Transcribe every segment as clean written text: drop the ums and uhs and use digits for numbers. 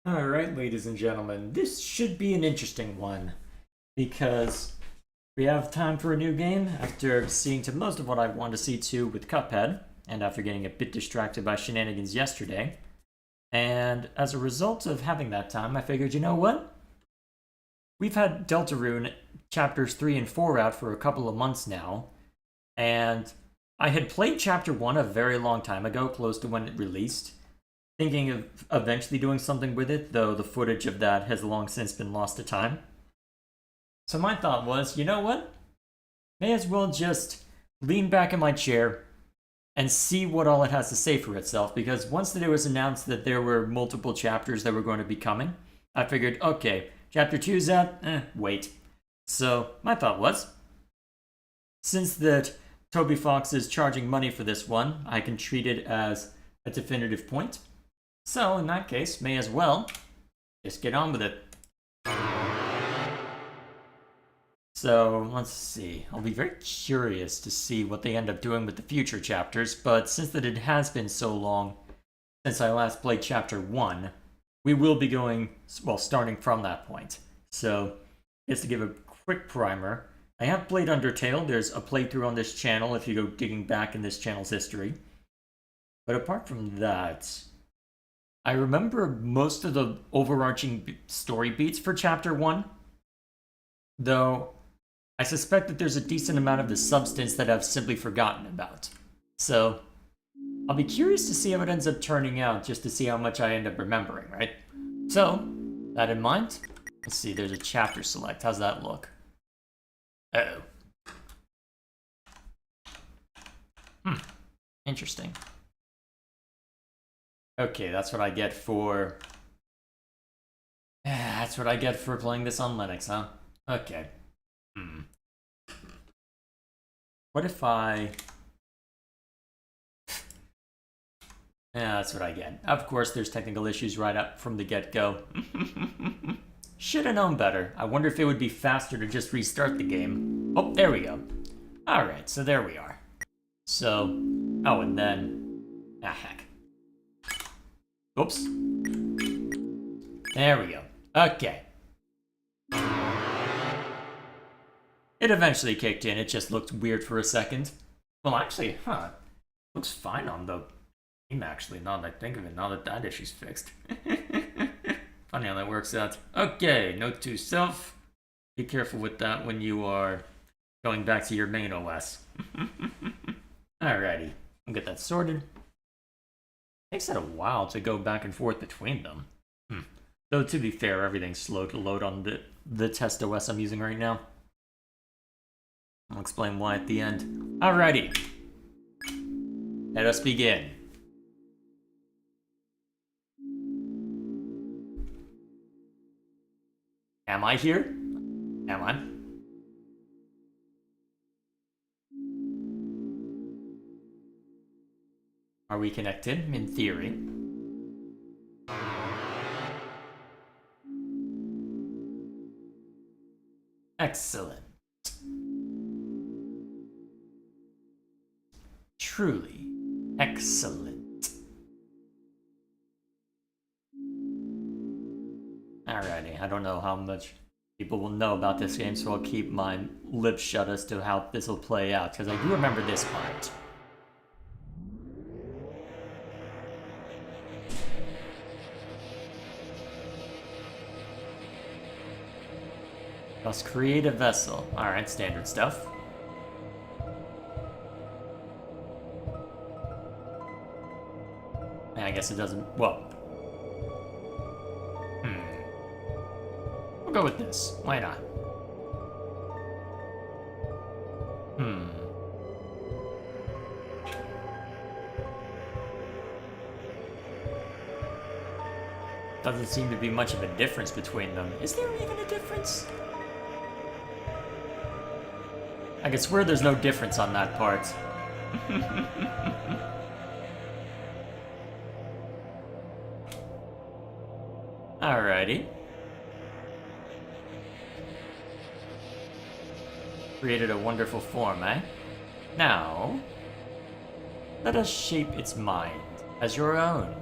Alright, ladies and gentlemen, this should be an interesting one because we have time for a new game after seeing to most of what I want to see to with Cuphead, and after getting a bit distracted by shenanigans yesterday. And as a result of having that time, I figured, you know what? We've had Deltarune chapters 3 and 4 out for a couple of months now, and I had played chapter 1 a very long time ago, close to when it released, thinking of eventually doing something with it, though the footage of that has long since been lost to time. So my thought was, you know what? May as well just lean back in my chair and see what all it has to say for itself, because once it was announced that there were multiple chapters that were going to be coming, I figured, okay, chapter 2's out, wait. So my thought was, since that Toby Fox is charging money for this one, I can treat it as a definitive point. So, in that case, may as well just get on with it. So, let's see. I'll be very curious to see what they end up doing with the future chapters, but since that it has been so long since I last played chapter 1, we will be going, well, starting from that point. So, just to give a quick primer, I have played Undertale. There's a playthrough on this channel if you go digging back in this channel's history. But apart from that, I remember most of the overarching story beats for Chapter 1, though I suspect that there's a decent amount of the substance that I've simply forgotten about. So, I'll be curious to see how it ends up turning out, just to see how much I end up remembering, right? So, that in mind, let's see, there's a chapter select. How's that look? Uh-oh. Interesting. Okay, that's what I get for... That's what I get for playing this on Linux, huh? Okay. What if I... Yeah, that's what I get. Of course, there's technical issues right up from the get-go. Should've known better. I wonder if it would be faster to just restart the game. Oh, there we go. Alright, so there we are. So... Oh, and then... Ah, heck. Oops. There we go. Okay. It eventually kicked in. It just looked weird for a second. Well, actually, looks fine on the game, actually, now that I think of it, now that that issue's fixed. Funny how that works out. Okay, note to self. Be careful with that when you are going back to your main OS. Alrighty. I'll get that sorted. Takes it a while to go back and forth between them. Though, to be fair, everything's slow to load on the test OS I'm using right now. I'll explain why at the end. Alrighty. Let us begin. Am I here? Am I? Are we connected? In theory. Excellent. Truly excellent. Alrighty, I don't know how much people will know about this game, so I'll keep my lips shut as to how this will play out, because I do remember this part. Must create a vessel. Alright, standard stuff. I guess it doesn't... Well. We'll go with this. Why not? Doesn't seem to be much of a difference between them. Is there even a difference? I can swear there's no difference on that part. Alrighty. Created a wonderful form, eh? Now, let us shape its mind as your own.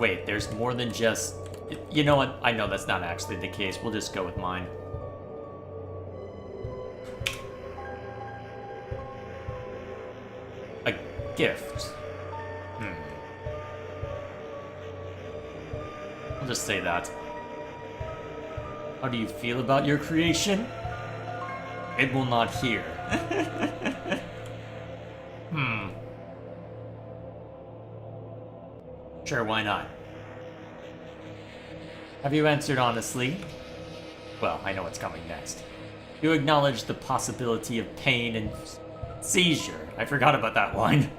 Wait, there's more than just... You know what? I know that's not actually the case. We'll just go with mine. A gift. I'll just say that. How do you feel about your creation? It will not hear. Sure, why not? Have you answered honestly? Well, I know what's coming next. You acknowledge the possibility of pain and seizure. I forgot about that line.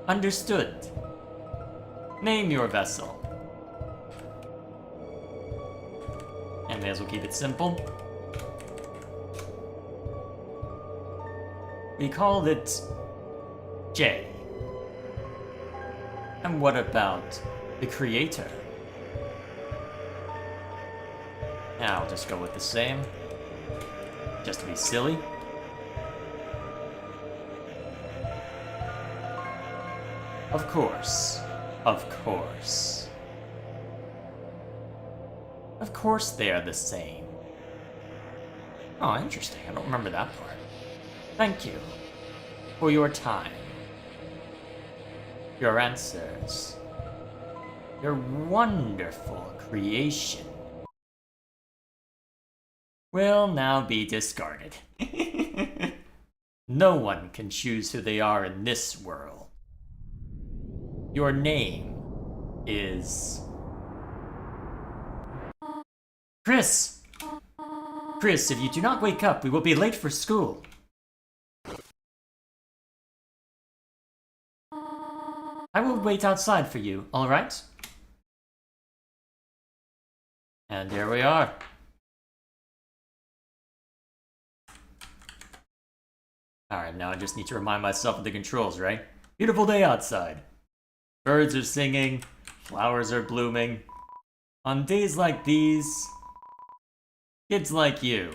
Understood. Name your vessel. And may as well keep it simple. We called it J. And what about the creator? Now I'll just go with the same. Just to be silly. Of course. Of course. Of course they are the same. Oh, interesting. I don't remember that part. Thank you for your time, your answers, your wonderful creation will now be discarded. No one can choose who they are in this world. Your name is... Chris! Chris, if you do not wake up, we will be late for school. I will wait outside for you, alright? And here we are. Alright, now I just need to remind myself of the controls, right? Beautiful day outside. Birds are singing, flowers are blooming. On days like these, kids like you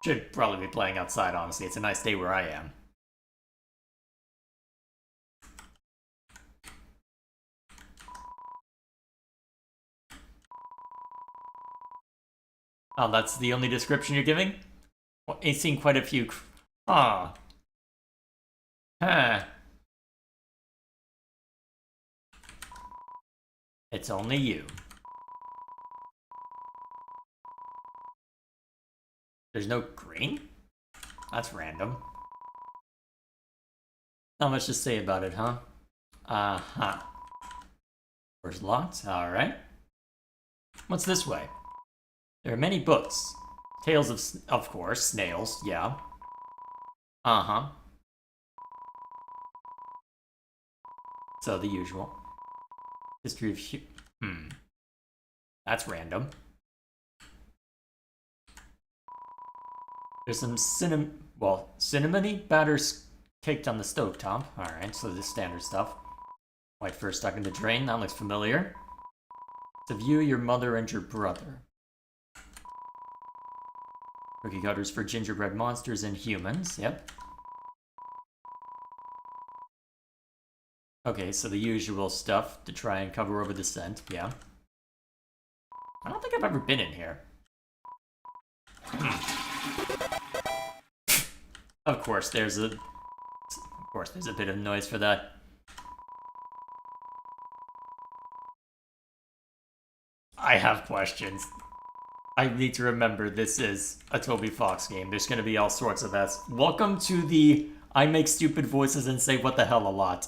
should probably be playing outside, honestly. It's a nice day where I am. Oh, that's the only description you're giving? Well, I've seen quite a few... Ah. Huh. It's only you. There's no green? That's random. Not much to say about it, huh? Uh-huh. Door's locked, alright. What's this way? There are many books. Tales of course, snails, yeah. Uh-huh. So, the usual. History of That's random. There's some cinnamony batter caked on the stovetop. Alright, so this standard stuff. White fur stuck in the drain, that looks familiar. To view your mother and your brother. Cookie cutters for gingerbread monsters and humans, yep. Okay, so the usual stuff to try and cover over the scent, yeah. I don't think I've ever been in here. Of course, there's a bit of noise for that. I have questions. I need to remember this is a Toby Fox game. There's gonna be all sorts of S. Welcome to the I make stupid voices and say what the hell a lot.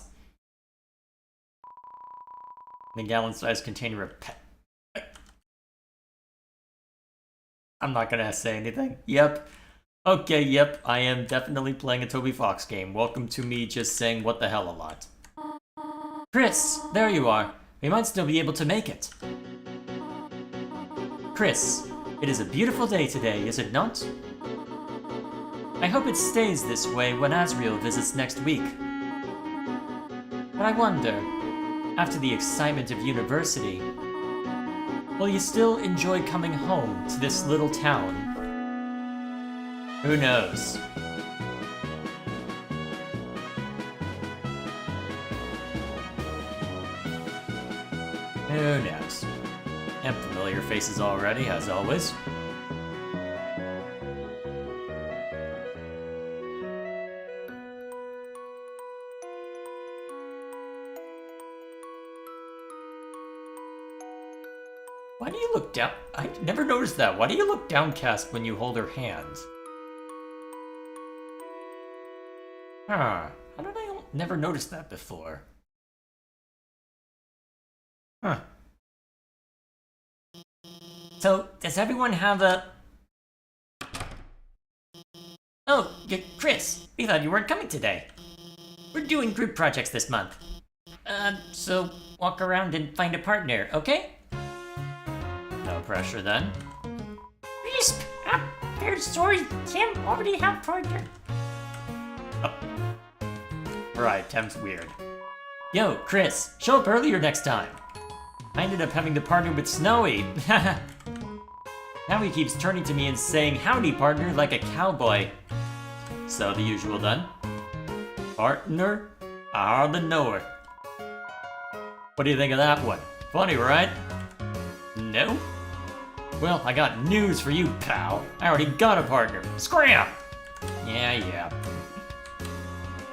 The gallon-sized container of pet. I'm not gonna say anything. Yep. Okay, yep, I am definitely playing a Toby Fox game. Welcome to me just saying what the hell a lot. Chris, there you are. We might still be able to make it. Chris, it is a beautiful day today, is it not? I hope it stays this way when Asriel visits next week. But I wonder, after the excitement of university, will you still enjoy coming home to this little town? Who knows? Who knows? And familiar faces already, as always. Why do you look down? I never noticed that. Why do you look downcast when you hold her hand? Huh. How did I never notice that before? Huh. So, does everyone have a... Oh, Chris, we thought you weren't coming today. We're doing group projects this month. So walk around and find a partner, okay? No pressure then. Please, there's sorry, Tim already have partner. Oh. Right, Tim's weird. Yo, Chris, show up earlier next time. I ended up having to partner with Snowy. Now he keeps turning to me and saying, howdy, partner, like a cowboy. So the usual then. Partner, I hardly know her. What do you think of that one? Funny, right? No? Well, I got news for you, pal. I already got a partner. Scram! Yeah.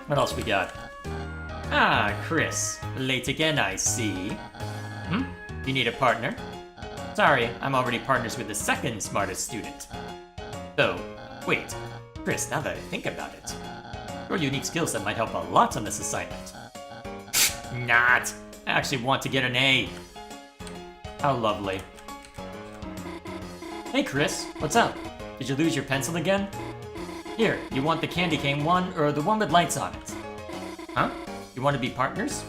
What else we got? Ah, Chris. Late again, I see. You need a partner? Sorry, I'm already partners with the second smartest student. Oh, wait. Chris, now that I think about it, your unique skill set might help a lot on this assignment. Not! I actually want to get an A. How lovely. Hey Chris, what's up? Did you lose your pencil again? Here, you want the candy cane one or the one with lights on it? Huh? You want to be partners?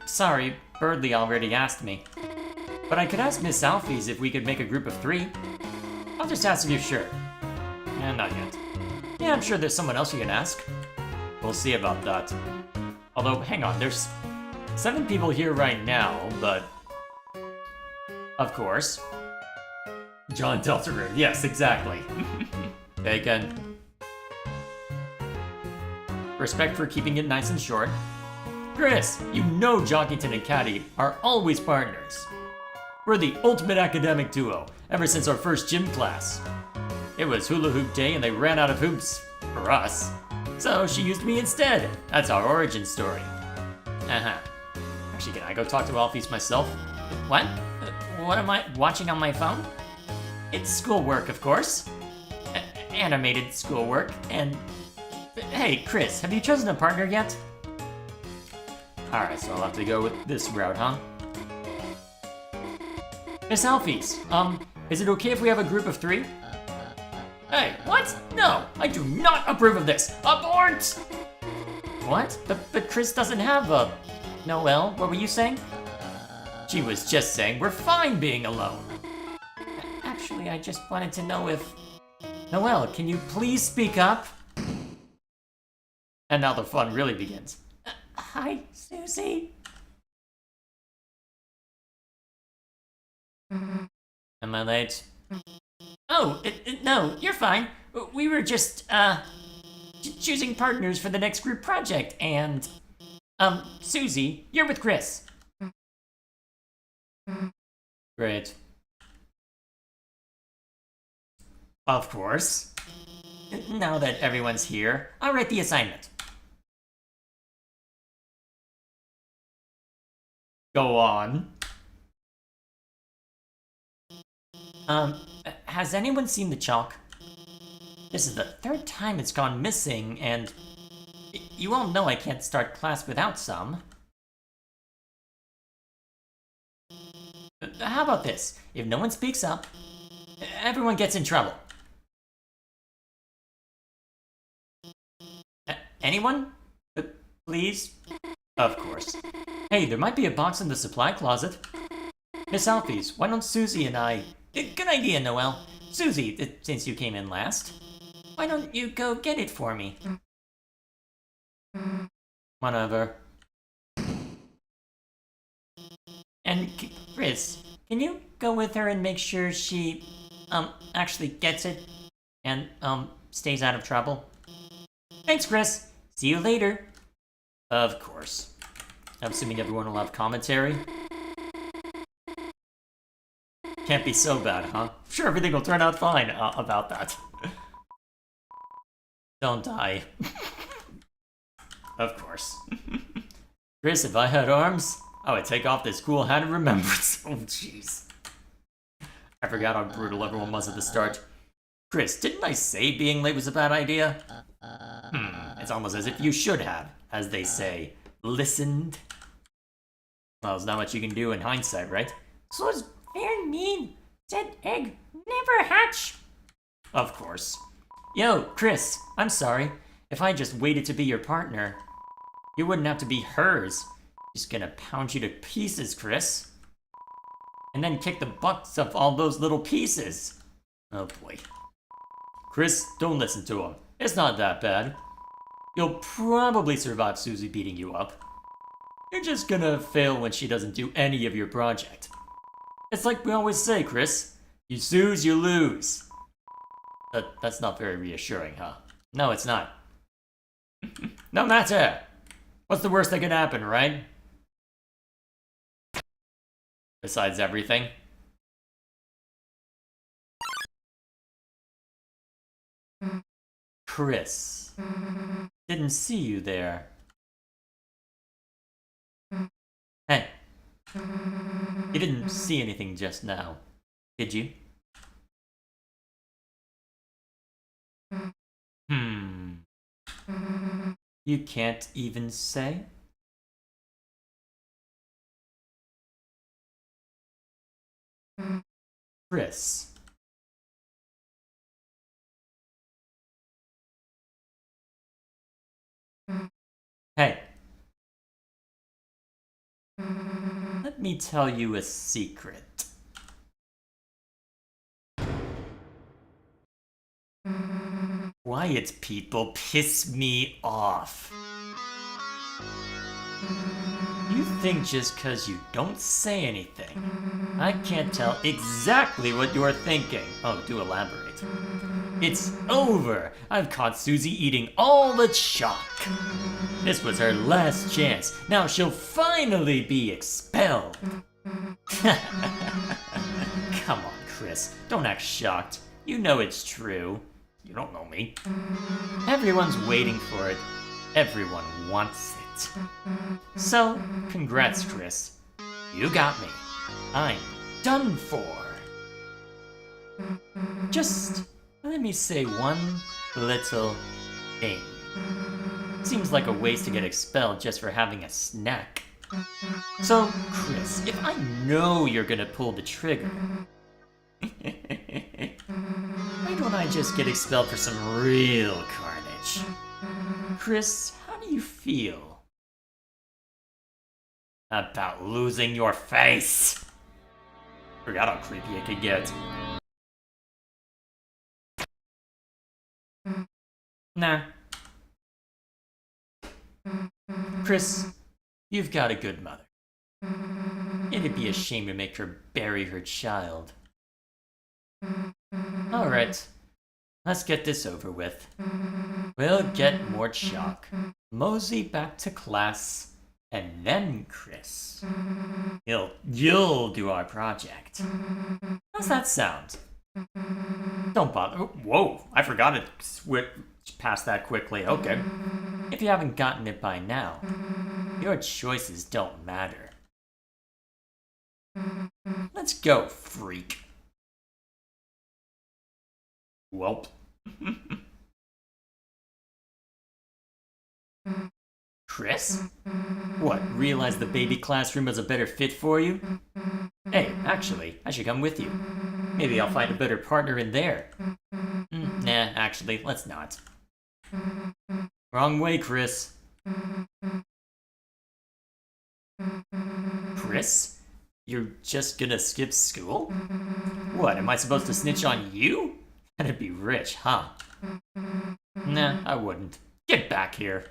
Sorry, Birdley already asked me. But I could ask Miss Alphys if we could make a group of 3. I'll just ask if you're sure. Not yet. Yeah, I'm sure there's someone else you can ask. We'll see about that. Although, hang on, there's 7 people here right now, but... Of course. John Deltarune, yes, exactly. Taken. Respect for keeping it nice and short. Chris, you know Jockington and Caddy are always partners. We're the ultimate academic duo, ever since our first gym class. It was hula hoop day and they ran out of hoops for us. So she used me instead. That's our origin story. Actually, can I go talk to Alphys myself? What? What am I watching on my phone? It's schoolwork, of course. Animated schoolwork, and... Hey, Chris, have you chosen a partner yet? Alright, so I'll have to go with this route, huh? Miss Alphys, is it okay if we have a group of 3? Hey, what? No, I do not approve of this. Abort! What? But Chris doesn't have a... Noelle, what were you saying? She was just saying we're fine being alone. Actually, I just wanted to know if... Noelle, can you please speak up? And now the fun really begins. Hi, Susie. Am I late? Oh, no, you're fine. We were just, choosing partners for the next group project, and, Susie, you're with Chris. Great. Of course. Now that everyone's here, I'll write the assignment. Go on. Has anyone seen the chalk? This is the 3rd time it's gone missing, and you all know I can't start class without some. How about this? If no one speaks up, everyone gets in trouble. Anyone? Please? Of course. Hey, there might be a box in the supply closet. Miss Alphys, why don't Susie and I... Good idea, Noelle. Susie, since you came in last, why don't you go get it for me? Whatever. And Chris, can you go with her and make sure she, actually gets it and, stays out of trouble? Thanks, Chris. See you later. Of course. I'm assuming everyone will have commentary. Can't be so bad, huh? Sure, everything will turn out fine about that. Don't die. Of course. Chris, if I had arms, I would take off this cool hat of remembrance. Oh, jeez. I forgot how brutal everyone was at the start. Chris, didn't I say being late was a bad idea? It's almost as if you should have, as they say, listened. Well, there's not much you can do in hindsight, right? So it's very mean. Said egg never hatch. Of course. Yo, Chris, I'm sorry. If I just waited to be your partner, you wouldn't have to be hers. Just gonna pound you to pieces, Chris. And then kick the butts of all those little pieces. Oh boy. Chris, don't listen to him. It's not that bad. You'll probably survive Susie beating you up. You're just gonna fail when she doesn't do any of your project. It's like we always say, Chris. You snooze, you lose. That's not very reassuring, huh? No, it's not. No matter. What's the worst that can happen, right? Besides everything. Chris. Didn't see you there. Hey. You didn't see anything just now, did you? You can't even say? Chris. Hey. Let me tell you a secret. Quiet people piss me off. You think just cause you don't say anything, I can't tell exactly what you're thinking. Oh, do elaborate. It's over! I've caught Susie eating all the chalk. This was her last chance. Now she'll finally be expelled. Come on, Chris. Don't act shocked. You know it's true. You don't know me. Everyone's waiting for it. Everyone wants it. So, congrats, Chris. You got me. I'm done for. Just let me say one little thing. Seems like a waste to get expelled just for having a snack. So, Chris, if I know you're gonna pull the trigger, why don't I just get expelled for some real carnage? Chris, how do you feel about losing your face? Forgot how creepy it could get. Nah. Chris, you've got a good mother. It'd be a shame to make her bury her child. Alright, let's get this over with. We'll get more chalk, mosey back to class, and then Chris, you'll do our project. How's that sound? Don't bother. Whoa, I forgot it. Past that quickly. Okay. If you haven't gotten it by now, your choices don't matter. Let's go, freak. Welp. Chris? What, realize the baby classroom was a better fit for you? Hey, actually, I should come with you. Maybe I'll find a better partner in there. Nah, actually, let's not. Wrong way, Chris. Chris? You're just gonna skip school? What, am I supposed to snitch on you? That'd be rich, huh? Nah, I wouldn't. Get back here.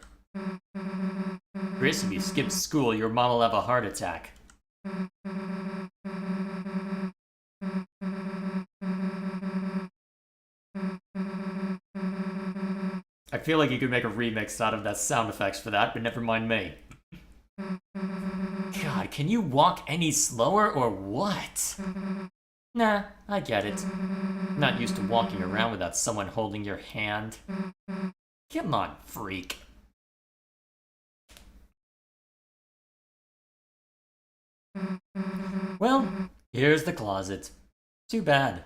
Chris, if you skip school, your mom will have a heart attack. I feel like you could make a remix out of that sound effects for that, but never mind me. can you walk any slower or what? Nah, I get it. Not used to walking around without someone holding your hand. Come on, freak. Well, here's the closet. Too bad.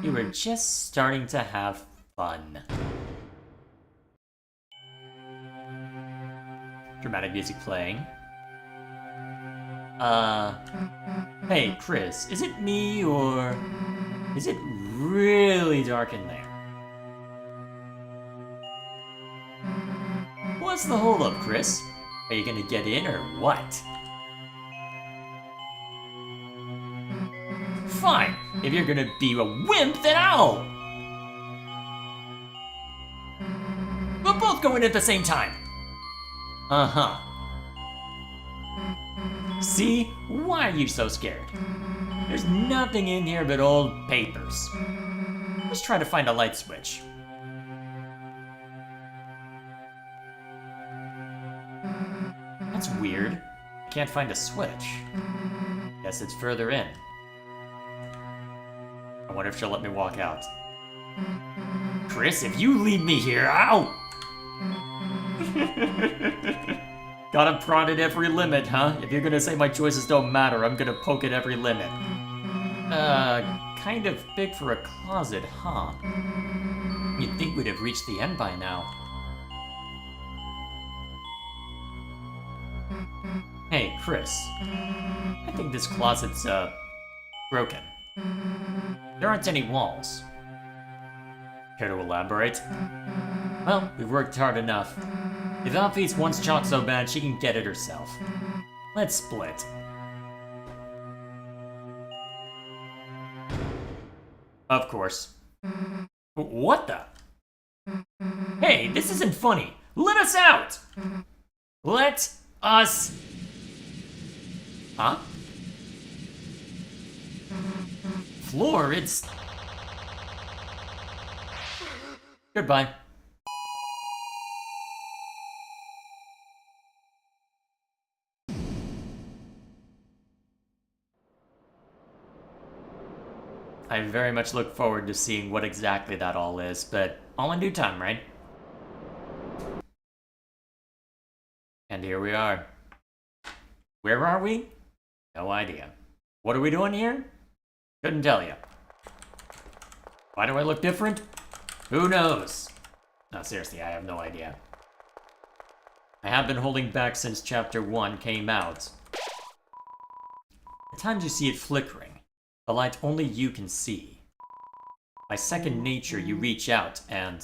You were just starting to have fun. Dramatic music playing. Hey, Chris, is it me or is it really dark in there? What's the holdup, Chris? Are you gonna get in or what? Fine, if you're gonna be a wimp, then I'll! We'll both go in at the same time! Uh-huh. See? Why are you so scared? There's nothing in here but old papers. Let's try to find a light switch. That's weird. I can't find a switch. Guess it's further in. I wonder if she'll let me walk out. Chris, if you leave me here, I'll... Gotta prod at every limit, huh? If you're gonna say my choices don't matter, I'm gonna poke at every limit. Kind of big for a closet, huh? You'd think we'd have reached the end by now. Hey, Chris. I think this closet's, broken. There aren't any walls. Care to elaborate? Well, we've worked hard enough. If Alphys wants chalk so bad, she can get it herself. Let's split. Of course. What the? Hey, this isn't funny. Let us out! Let us... Huh? Floor, it's... Goodbye. I very much look forward to seeing what exactly that all is, but all in due time, right? And here we are. Where are we? No idea. What are we doing here? Couldn't tell you. Why do I look different? Who knows? No, seriously, I have no idea. I have been holding back since Chapter 1 came out. At times you see it flickering. A light only you can see. By second nature, you reach out and...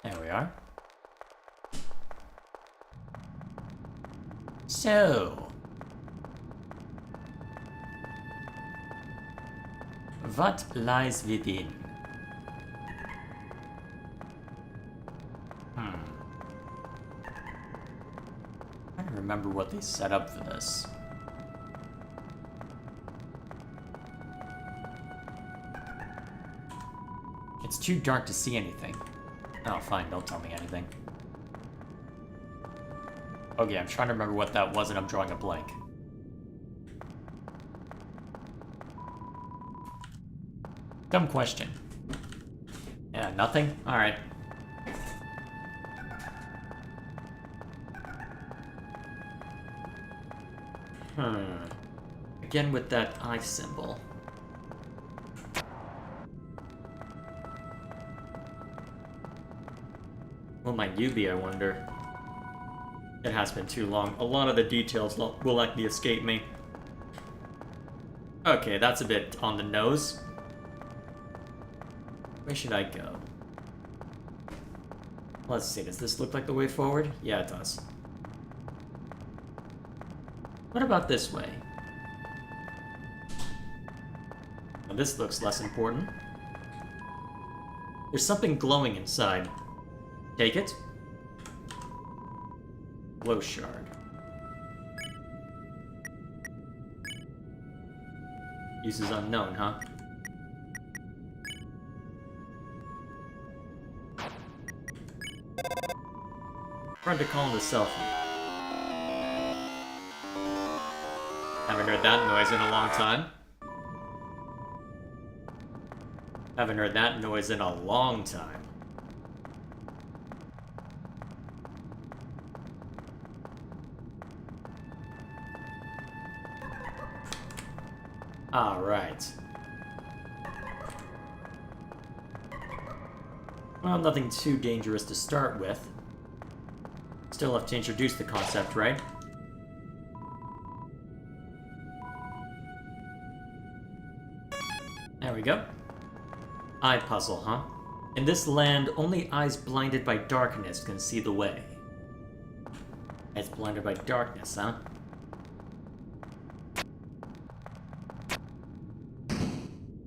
There we are. So... what lies within? I don't remember what they set up for this. It's too dark to see anything. Oh, fine, don't tell me anything. Okay, I'm trying to remember what that was and I'm drawing a blank. Dumb question. Yeah, nothing? Alright. Again with that eye symbol. What might you be, I wonder? It has been too long. A lot of the details will likely escape me. Okay, that's a bit on the nose. Where should I go? Let's see, does this look like the way forward? Yeah, it does. What about this way? Now, this looks less important. There's something glowing inside. Take it. Glow shard. Use is unknown, huh? Hard to call it a selfie. Haven't heard that noise in a long time. Haven't heard that noise in a long time. Alright. Well, nothing too dangerous to start with. Still have to introduce the concept, right? There we go. Eye puzzle, huh? In this land, only eyes blinded by darkness can see the way. Eyes blinded by darkness, huh?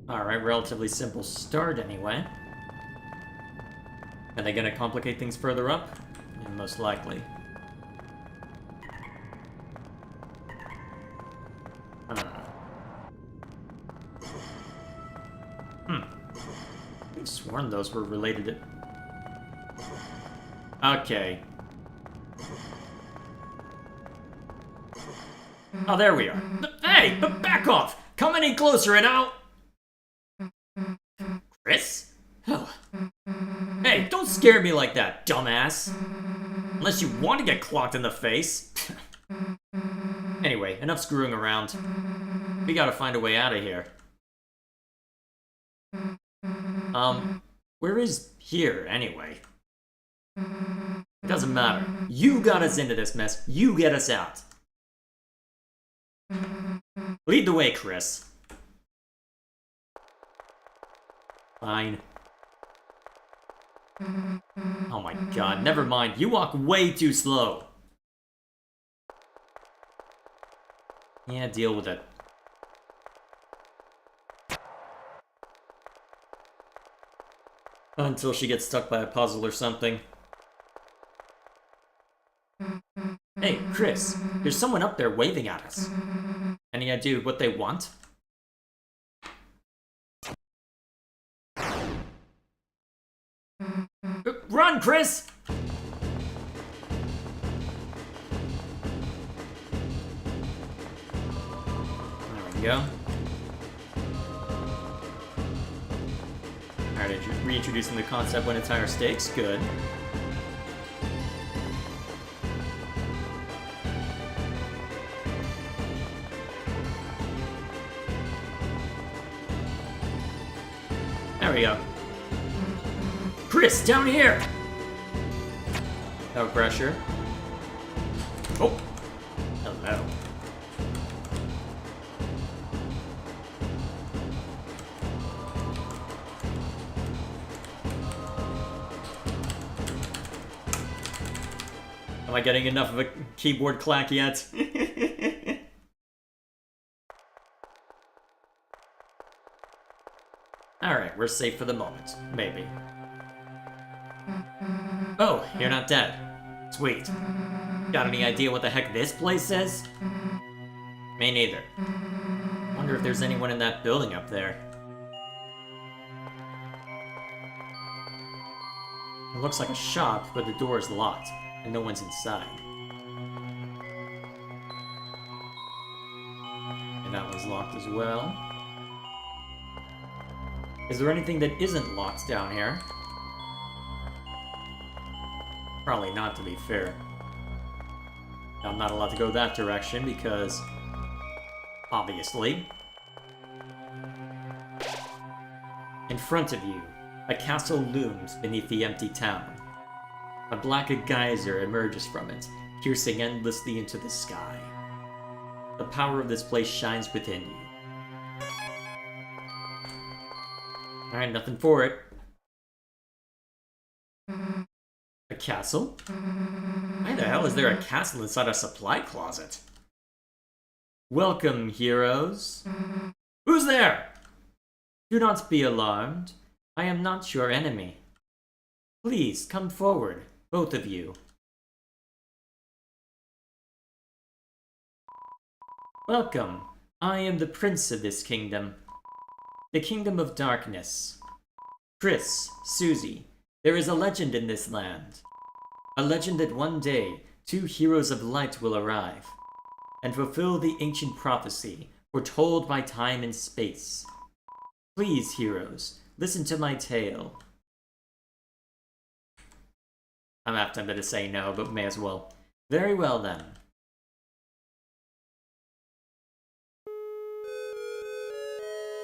Alright, relatively simple start anyway. Are they gonna complicate things further up? Yeah, most likely. I don't know. I've sworn those were related to... Okay. Oh, there we are. Hey! Back off! Come any closer and I'll... Chris? Oh. Hey, don't scare me like that, dumbass! Unless you want to get clocked in the face. Anyway, enough screwing around. We gotta find a way out of here. Where is here, anyway? It doesn't matter. You got us into this mess. You get us out. Lead the way, Chris. Fine. Oh my god, never mind. You walk way too slow. Yeah, deal with it. Until she gets stuck by a puzzle or something. Hey, Chris, there's someone up there waving at us. Any idea what they want? Run, Chris! There we go. Alright, reintroducing the concept when it's higher stakes. Good. There we go. Chris, down here! No pressure. Oh. Hello. Am I getting enough of a keyboard clack yet? Alright, we're safe for the moment. Maybe. Oh, you're not dead. Sweet. Got any idea what the heck this place is? Me neither. Wonder if there's anyone in that building up there. It looks like a shop, but the door is locked, and no one's inside. And that one's locked as well. Is there anything that isn't locked down here? Probably not, to be fair. I'm not allowed to go that direction because... obviously. In front of you, a castle looms beneath the empty town. A black geyser emerges from it, piercing endlessly into the sky. The power of this place shines within you. Alright, nothing for it. A castle? Why the hell is there a castle inside a supply closet? Welcome, heroes. Who's there? Do not be alarmed. I am not your enemy. Please, come forward, both of you. Welcome. I am the prince of this kingdom. The Kingdom of Darkness. Chris, Susie, there is a legend in this land. A legend that one day, two heroes of light will arrive. and fulfill the ancient prophecy foretold by time and space. Please, heroes, listen to my tale. I'm half tempted to say no, but may as well. Very well then.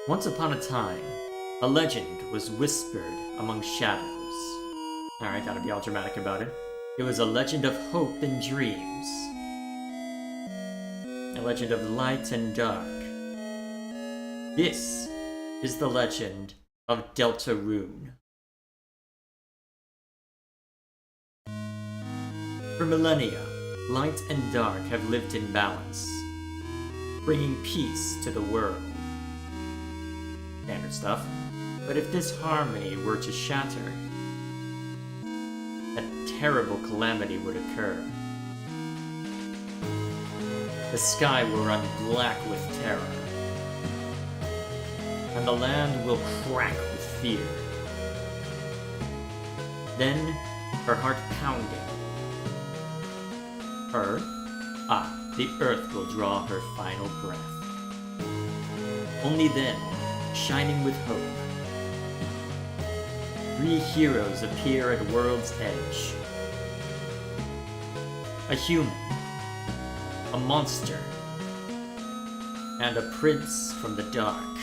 Once upon a time, a legend was whispered among shadows. Alright, gotta be all dramatic about it. It was a legend of hope and dreams. A legend of light and dark. This is the legend of Deltarune. For millennia, light and dark have lived in balance, bringing peace to the world. Standard stuff. But if this harmony were to shatter, a terrible calamity would occur. The sky will run black with terror, and the land will crack with fear. Then, her heart pounding. The earth will draw her final breath. Only then, shining with hope, three heroes appear at world's edge. A human, a monster, and a prince from the dark.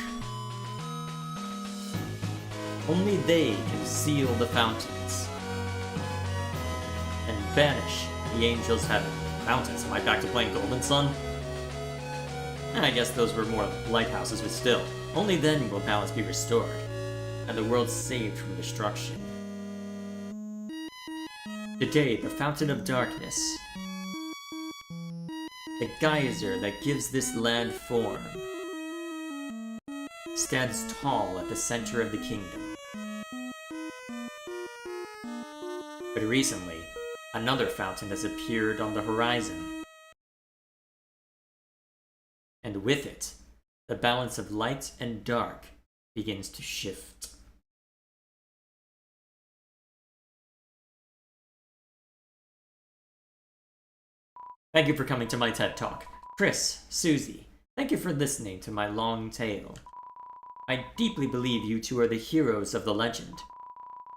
Only they can seal the fountains and banish the angels' heaven. Fountains? Am I back to playing Golden Sun? I guess those were more lighthouses, but still. Only then will balance be restored, and the world saved from destruction. Today, the Fountain of Darkness, the geyser that gives this land form, stands tall at the center of the kingdom. But recently, another fountain has appeared on the horizon. And with it, the balance of light and dark begins to shift. Thank you for coming to my TED Talk. Chris, Susie, thank you for listening to my long tale. I deeply believe you two are the heroes of the legend.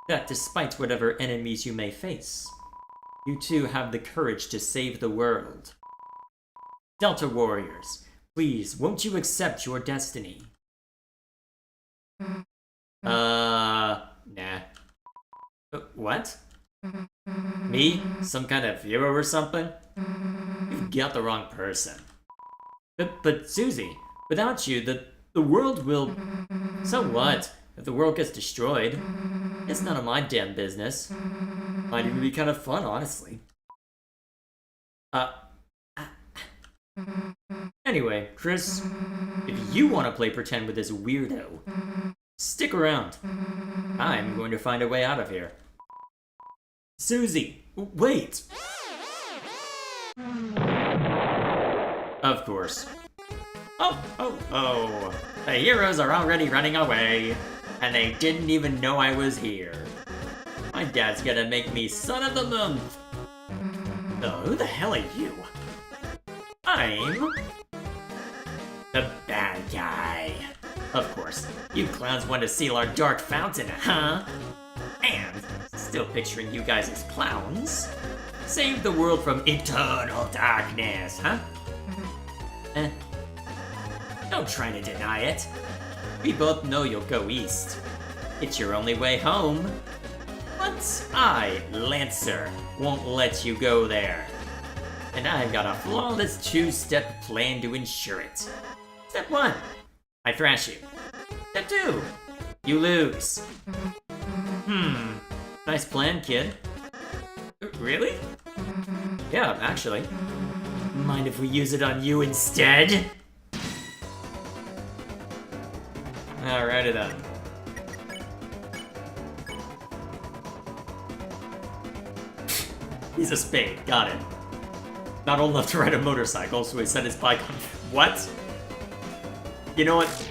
That despite whatever enemies you may face, you two have the courage to save the world. Delta Warriors, please, won't you accept your destiny? Nah. What? Me? Some kind of hero or something? You've got the wrong person. But Susie, without you, the world will... So what? If the world gets destroyed, it's none of my damn business. Might even be kind of fun, honestly. Anyway, Chris, if you want to play pretend with this weirdo, stick around. I'm going to find a way out of here. Susie, wait! Of course. Oh. The heroes are already running away, and they didn't even know I was here. My dad's gonna make me son of the month. Oh, who the hell are you? I'm the bad guy. Of course, you clowns want to seal our dark fountain, huh? And, still picturing you guys as clowns, save the world from eternal darkness, huh? Don't try to deny it. We both know you'll go east. It's your only way home. But I, Lancer, won't let you go there. And I've got a flawless two-step plan to ensure it. Step 1, I thrash you. Step 2, you lose. Nice plan, kid. Really? Yeah, actually. Mind if we use it on you instead? Alrighty then. He's a spade, got it. Not old enough to ride a motorcycle, so he set his bike on... What? You know what?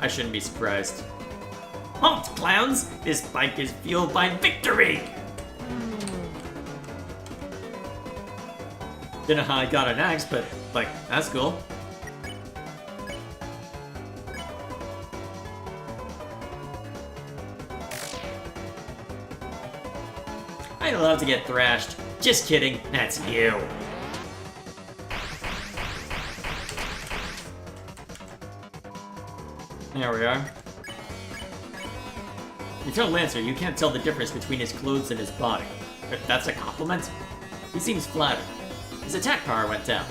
I shouldn't be surprised. Halt, clowns! This bike is fueled by victory! Don't know how I got an axe, but, like, that's cool. I love to get thrashed. Just kidding, that's you. There we are. You tell Lancer you can't tell the difference between his clothes and his body. That's a compliment? He seems flattered. His attack power went down.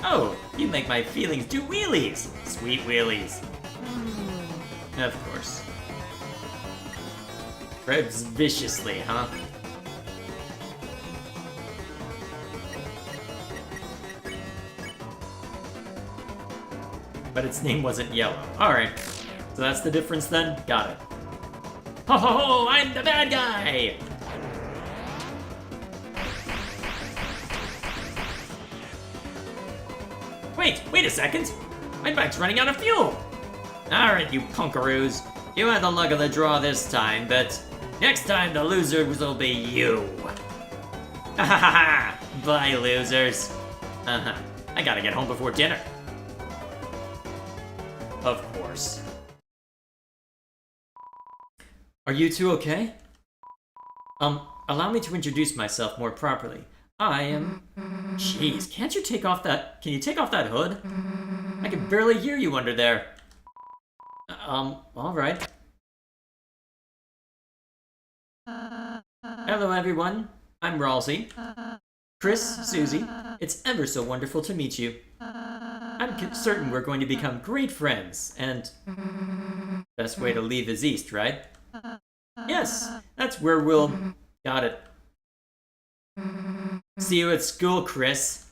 Oh, you make my feelings do wheelies! Sweet wheelies. Of course. Revs viciously, huh? But its name wasn't yellow. Alright. So that's the difference then? Got it. Ho ho ho! I'm the bad guy! Wait a second! My bike's running out of fuel! Alright, you punkaroos. You had the luck of the draw this time, but next time the losers will be you. Ha ha ha! Bye, losers. Uh-huh. I gotta get home before dinner. Of course. Are you two okay? Allow me to introduce myself more properly. I am... Jeez, can't you take off that... Can you take off that hood? I can barely hear you under there. Alright. Hello everyone, I'm Ralsei. Chris, Susie, it's ever so wonderful to meet you. I'm certain we're going to become great friends, and... Best way to leave is east, right? Yes, that's where we'll... Got it. See you at school, Chris.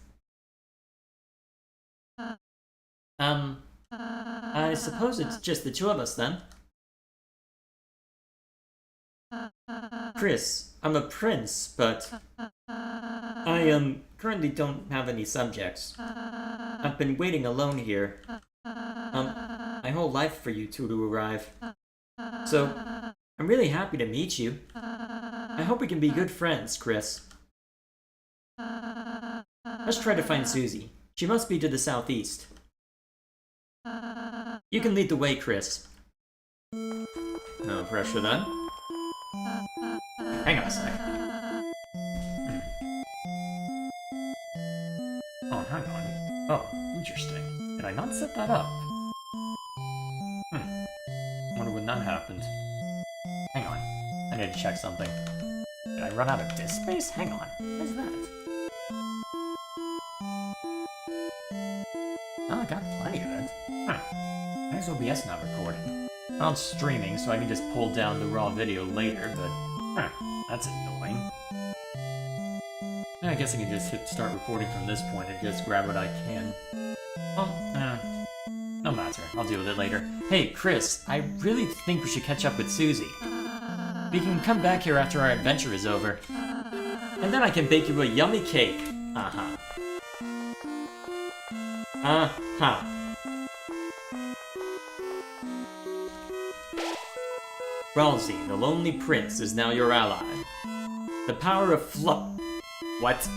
I suppose it's just the two of us then. Chris, I'm a prince, but... I, currently don't have any subjects. I've been waiting alone here. My whole life for you two to arrive. So, I'm really happy to meet you. I hope we can be good friends, Chris. Let's try to find Susie. She must be to the southeast. You can lead the way, Chris. No pressure then. Hang on a sec. Oh, hang on. Oh, interesting. Did I not set that up? Wonder when that happened. Hang on. I need to check something. Did I run out of disk space? Hang on. What is that? Oh, I got plenty of it. Why is OBS not recording? Well, I'm streaming, so I can just pull down the raw video later, but... that's annoying. I guess I can just hit start recording from this point and just grab what I can. Well, no matter. I'll deal with it later. Hey, Chris, I really think we should catch up with Susie. We can come back here after our adventure is over. And then I can bake you a yummy cake. Uh-huh. Uh-huh. Ralsei, the Lonely Prince, is now your ally. The power of What?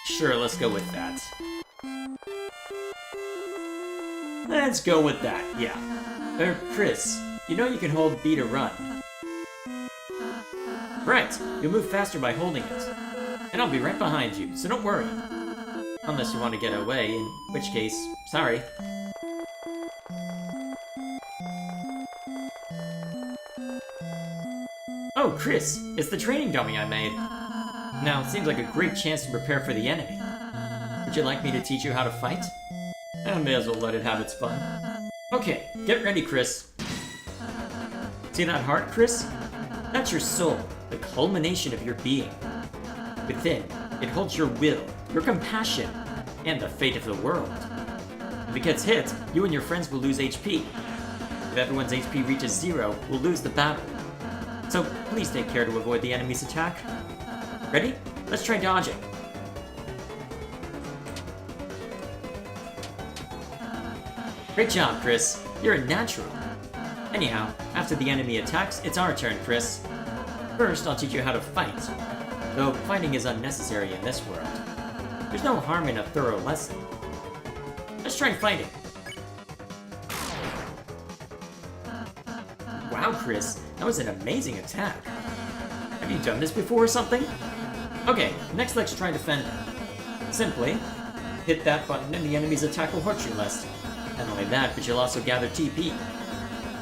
Sure, let's go with that. Let's go with that, yeah. Chris, you know you can hold B to run. Right, you'll move faster by holding it. And I'll be right behind you, so don't worry. Unless you want to get away, in which case, sorry. Oh, Chris, it's the training dummy I made. Now, it seems like a great chance to prepare for the enemy. Would you like me to teach you how to fight? I may as well let it have its fun. Okay, get ready, Chris. See that heart, Chris? That's your soul, the culmination of your being. Within, it holds your will, your compassion, and the fate of the world. If it gets hit, you and your friends will lose HP. If everyone's HP reaches 0, we'll lose the battle. So please take care to avoid the enemy's attack. Ready? Let's try dodging. Great job, Chris. You're a natural. Anyhow, after the enemy attacks, it's our turn, Chris. First, I'll teach you how to fight. Though fighting is unnecessary in this world. There's no harm in a thorough lesson. Let's try fighting. Wow, Chris, that was an amazing attack. Have you done this before or something? Okay, next let's try defending. Simply, hit that button and the enemy's attack will hurt you less. Not only that, but you'll also gather TP.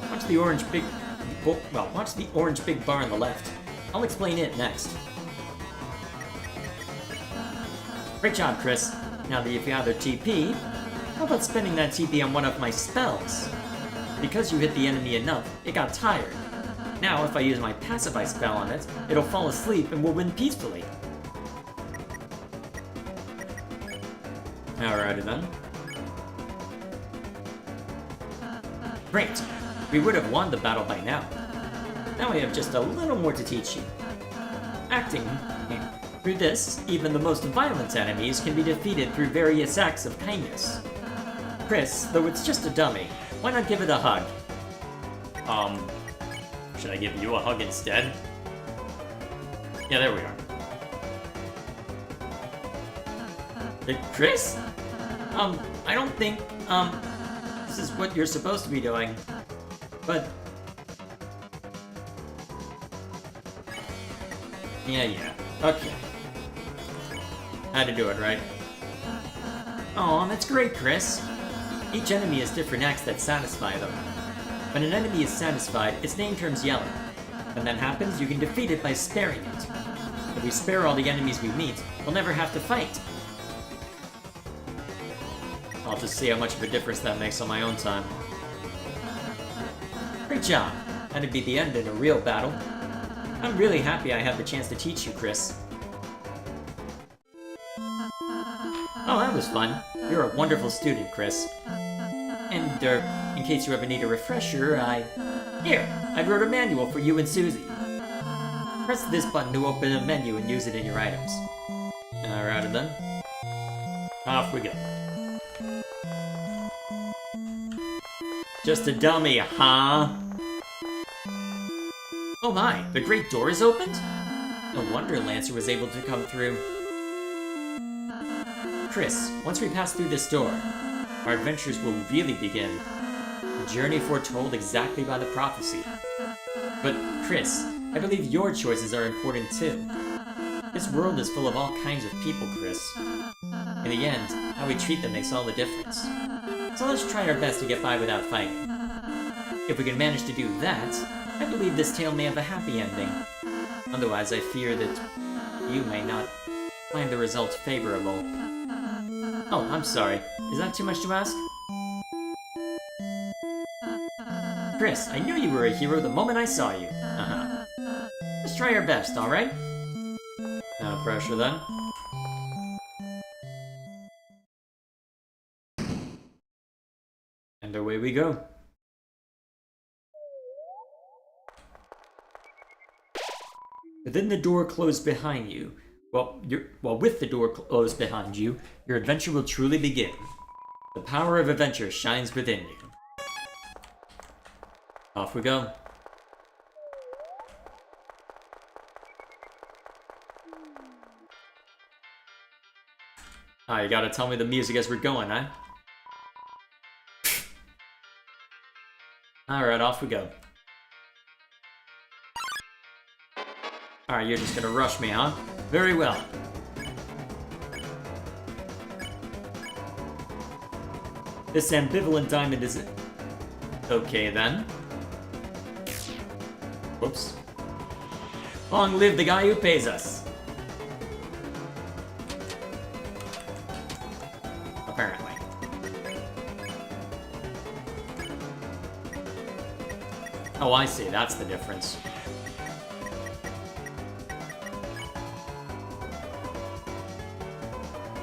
Watch the orange big bar on the left. I'll explain it next. Great job, Chris. Now that you've gathered TP, how about spending that TP on one of my spells? Because you hit the enemy enough, it got tired. Now, if I use my Pacify spell on it, it'll fall asleep and we'll win peacefully. Alrighty then. Great! We would have won the battle by now. Now we have just a little more to teach you. Acting. Through this, even the most violent enemies can be defeated through various acts of kindness. Chris, though it's just a dummy, why not give it a hug? Should I give you a hug instead? Yeah, there we are. Chris? I don't think, this is what you're supposed to be doing. But... Yeah. Okay. Had to do it, right? Aw, that's great, Chris. Each enemy has different acts that satisfy them. When an enemy is satisfied, its name turns yellow. When that happens, you can defeat it by sparing it. If we spare all the enemies we meet, we'll never have to fight. I'll just see how much of a difference that makes on my own time. Great job! That'd be the end in a real battle. I'm really happy I had the chance to teach you, Chris. Oh, that was fun. You're a wonderful student, Chris. And, in case you ever need a refresher, Here, I wrote a manual for you and Susie. Press this button to open a menu and use it in your items. Alright then. Off we go. Just a dummy, huh? Oh my, the great door is opened? No wonder Lancer was able to come through. Chris, once we pass through this door, our adventures will really begin. A journey foretold exactly by the prophecy. But, Chris, I believe your choices are important too. This world is full of all kinds of people, Chris. In the end, how we treat them makes all the difference. So let's try our best to get by without fighting. If we can manage to do that, I believe this tale may have a happy ending. Otherwise, I fear that you may not find the result favorable. Oh, I'm sorry. Is that too much to ask? Chris, I knew you were a hero the moment I saw you. Let's try our best, alright? No pressure then. And away we go. Within the door closed behind you, with the door closed behind you, your adventure will truly begin. The power of adventure shines within you. Off we go. You gotta tell me the music as we're going, huh? Alright, off we go. Alright, you're just gonna rush me, huh? Very well. This ambivalent diamond is... Okay, then. Whoops. Long live the guy who pays us. Apparently. Oh, I see. That's the difference.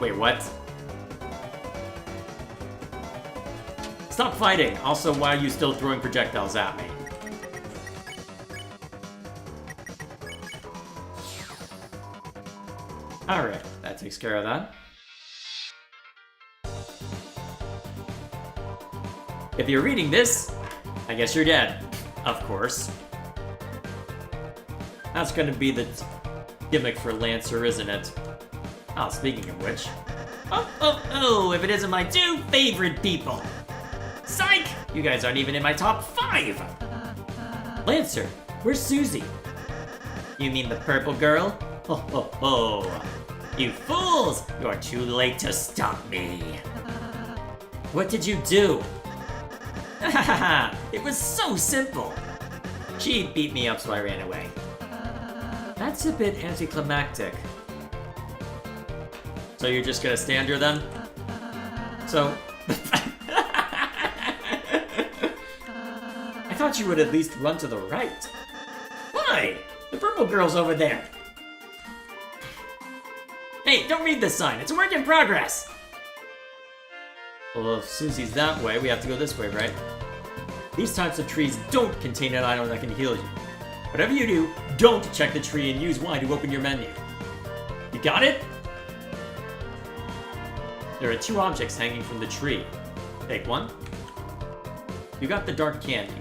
Wait, what? Stop fighting! Also, why are you still throwing projectiles at me? Alright, that takes care of that. If you're reading this, I guess you're dead. Of course. That's gonna be the gimmick for Lancer, isn't it? Oh, speaking of which. Oh, if it isn't my two favorite people. Psych! You guys aren't even in my top 5! Lancer, where's Susie? You mean the purple girl? Ho ho ho! You fools! You're too late to stop me! What did you do? It was so simple! She beat me up, so I ran away. That's a bit anticlimactic. So you're just gonna stand here then? So... I thought you would at least run to the right. Why? The purple girl's over there. Hey, don't read this sign. It's a work in progress. Well, if Susie's that way, we have to go this way, right? These types of trees don't contain an item that can heal you. Whatever you do, don't check the tree and use Y to open your menu. You got it? There are 2 objects hanging from the tree. Take one. You got the dark candy.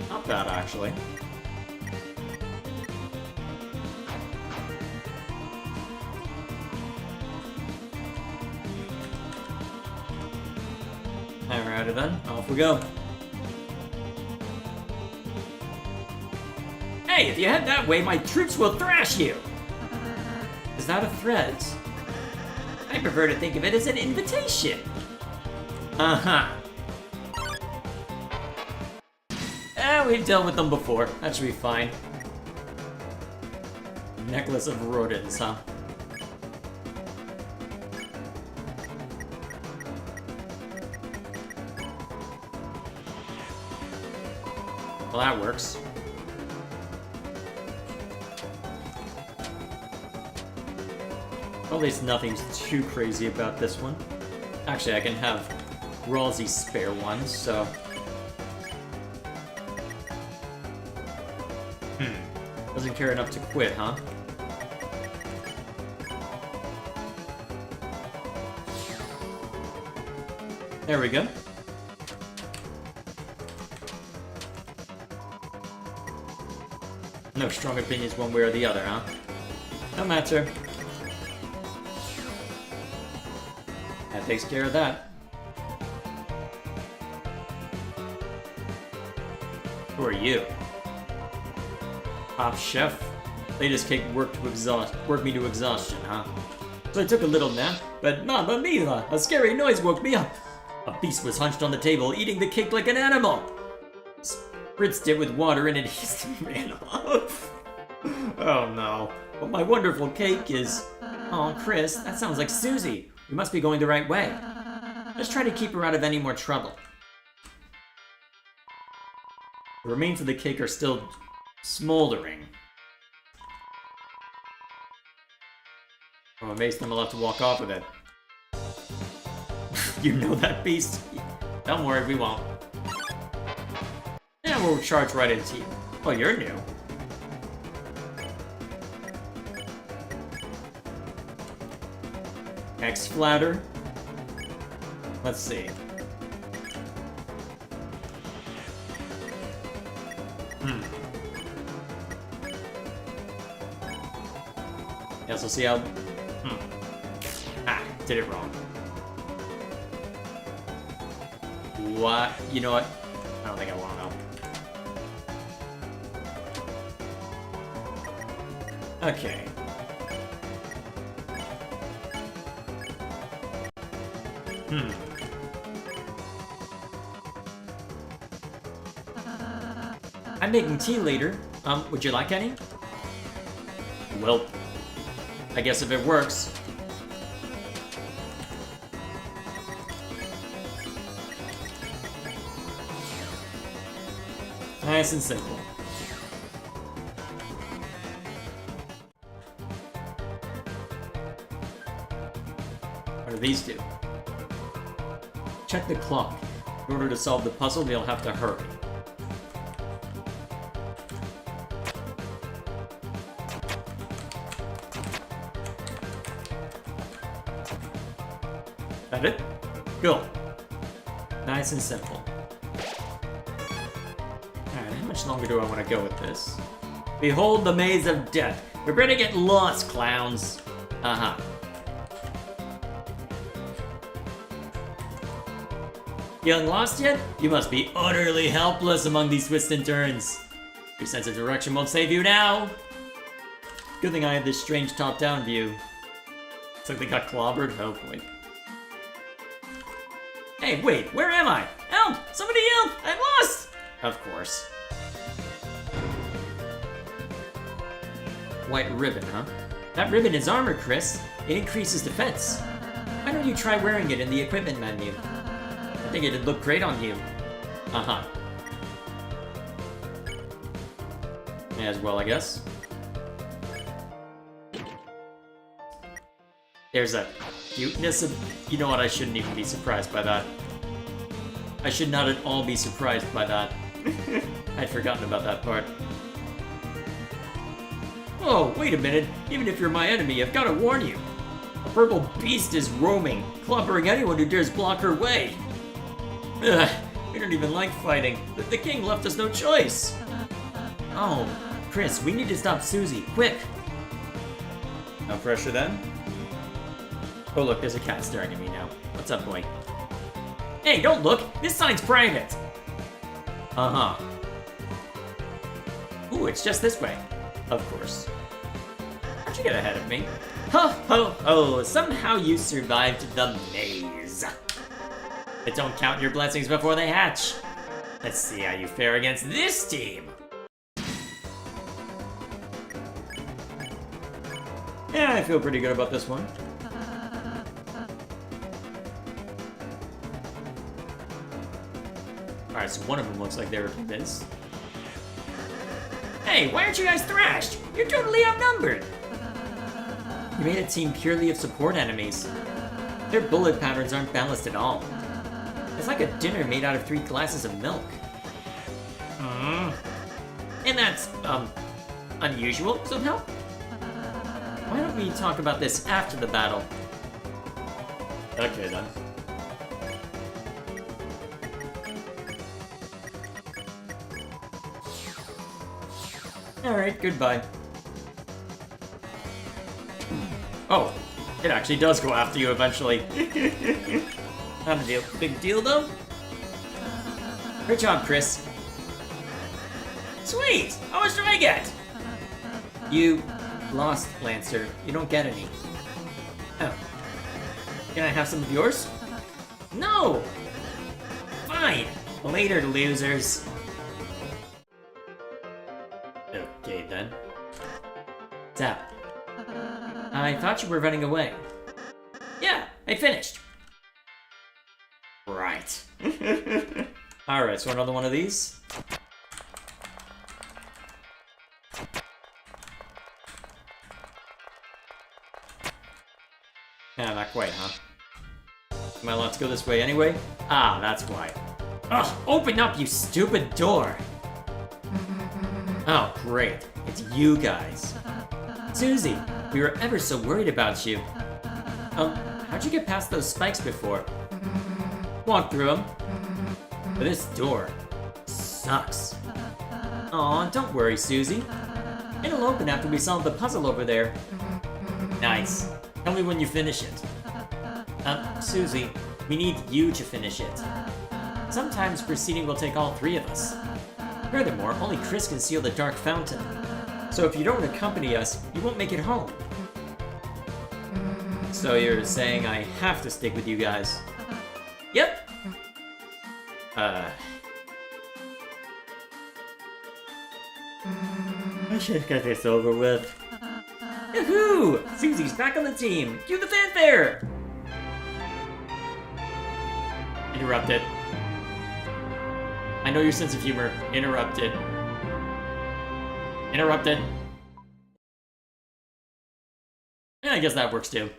Not bad, actually. Alrighty then, off we go. Hey, if you head that way, my troops will thrash you! Is that a threat? I prefer to think of it as an invitation. Uh-huh. We've dealt with them before. That should be fine. Necklace of rodents, huh? Well, that works. Well, at least nothing's too crazy about this one. Actually, I can have Rawlsey's spare one, so... Doesn't care enough to quit, huh? There we go. No strong opinions one way or the other, huh? No matter. That takes care of that. Who are you? Top chef. Latest cake worked me to exhaustion, huh? So I took a little nap, but Mamma Mia! A scary noise woke me up! A beast was hunched on the table, eating the cake like an animal! Spritzed it with water and it hissed and ran off. Oh no. But my wonderful cake is... Oh, Chris, that sounds like Susie. We must be going the right way. Let's try to keep her out of any more trouble. The remains of the cake are still smoldering. I'm amazed I'm allowed to walk off with it. You know that beast? Don't worry, we won't. And we'll charge right into you. Oh, you're new. X-Flatter. Let's see. Yes, we'll see how... Ah, did it wrong. What? You know what? I don't think I want to know. Okay. I'm making tea later. Would you like any? Well, I guess if it works. Nice and simple. What do these do? Check the clock. In order to solve the puzzle, they'll have to hurry. That it? Go. Nice and simple. Alright, how much longer do I want to go with this? Behold the maze of death. Prepare to get lost, clowns. Uh-huh. Feeling lost yet? You must be utterly helpless among these twists and turns. Your sense of direction won't save you now. Good thing I have this strange top-down view. Looks like they got clobbered. Oh boy. Hey, wait, where am I? Help! Somebody help! I'm lost! Of course. White ribbon, huh? That ribbon is armor, Chris. It increases defense. Why don't you try wearing it in the equipment menu? I think it'd look great on you. Uh-huh. May as well, I guess. There's a cuteness of... You know what, I shouldn't even be surprised by that. I should not at all be surprised by that. I'd forgotten about that part. Oh, wait a minute. Even if you're my enemy, I've got to warn you. A purple beast is roaming, clobbering anyone who dares block her way. Ugh, we don't even like fighting. The king left us no choice. Oh, Chris, we need to stop Susie, quick. No pressure then? Oh look, there's a cat staring at me now. What's up, boy? Hey, don't look! This sign's private! Uh-huh. Ooh, it's just this way. Of course. How'd you get ahead of me? Ho ho ho! Somehow you survived the maze. But don't count your blessings before they hatch. Let's see how you fare against this team. Yeah, I feel pretty good about this one. Alright, so one of them looks like they were convinced. Hey, why aren't you guys thrashed? You're totally outnumbered! You made a team purely of support enemies. Their bullet patterns aren't balanced at all. It's like a dinner made out of 3 glasses of milk. And that's, unusual somehow? Why don't we talk about this after the battle? Okay then. Alright, goodbye. Oh, it actually does go after you eventually. Not a deal. Big deal though? Great job, Chris. Sweet! How much do I get? You lost, Lancer. You don't get any. Oh. Can I have some of yours? No! Fine! Later, losers. Okay, then. Zap. I thought you were running away. Yeah, I finished. Right. Alright, so another one of these. Yeah, not quite, huh? Am I allowed to go this way anyway? Ah, that's why. Ugh, open up, you stupid door! Oh, great. It's you guys. Susie, we were ever so worried about you. How'd you get past those spikes before? Walk through them. But this door sucks. Aw, don't worry, Susie. It'll open after we solve the puzzle over there. Nice. Tell me when you finish it. Susie, we need you to finish it. Sometimes proceeding will take all 3 of us. Furthermore, only Chris can seal the dark fountain. So if you don't accompany us, you won't make it home. So you're saying I have to stick with you guys? Yep. I should get this over with. Yahoo! Susie's back on the team! Cue the fanfare! Interrupted. I know your sense of humor. Interrupted. Interrupted. Yeah, I guess that works too.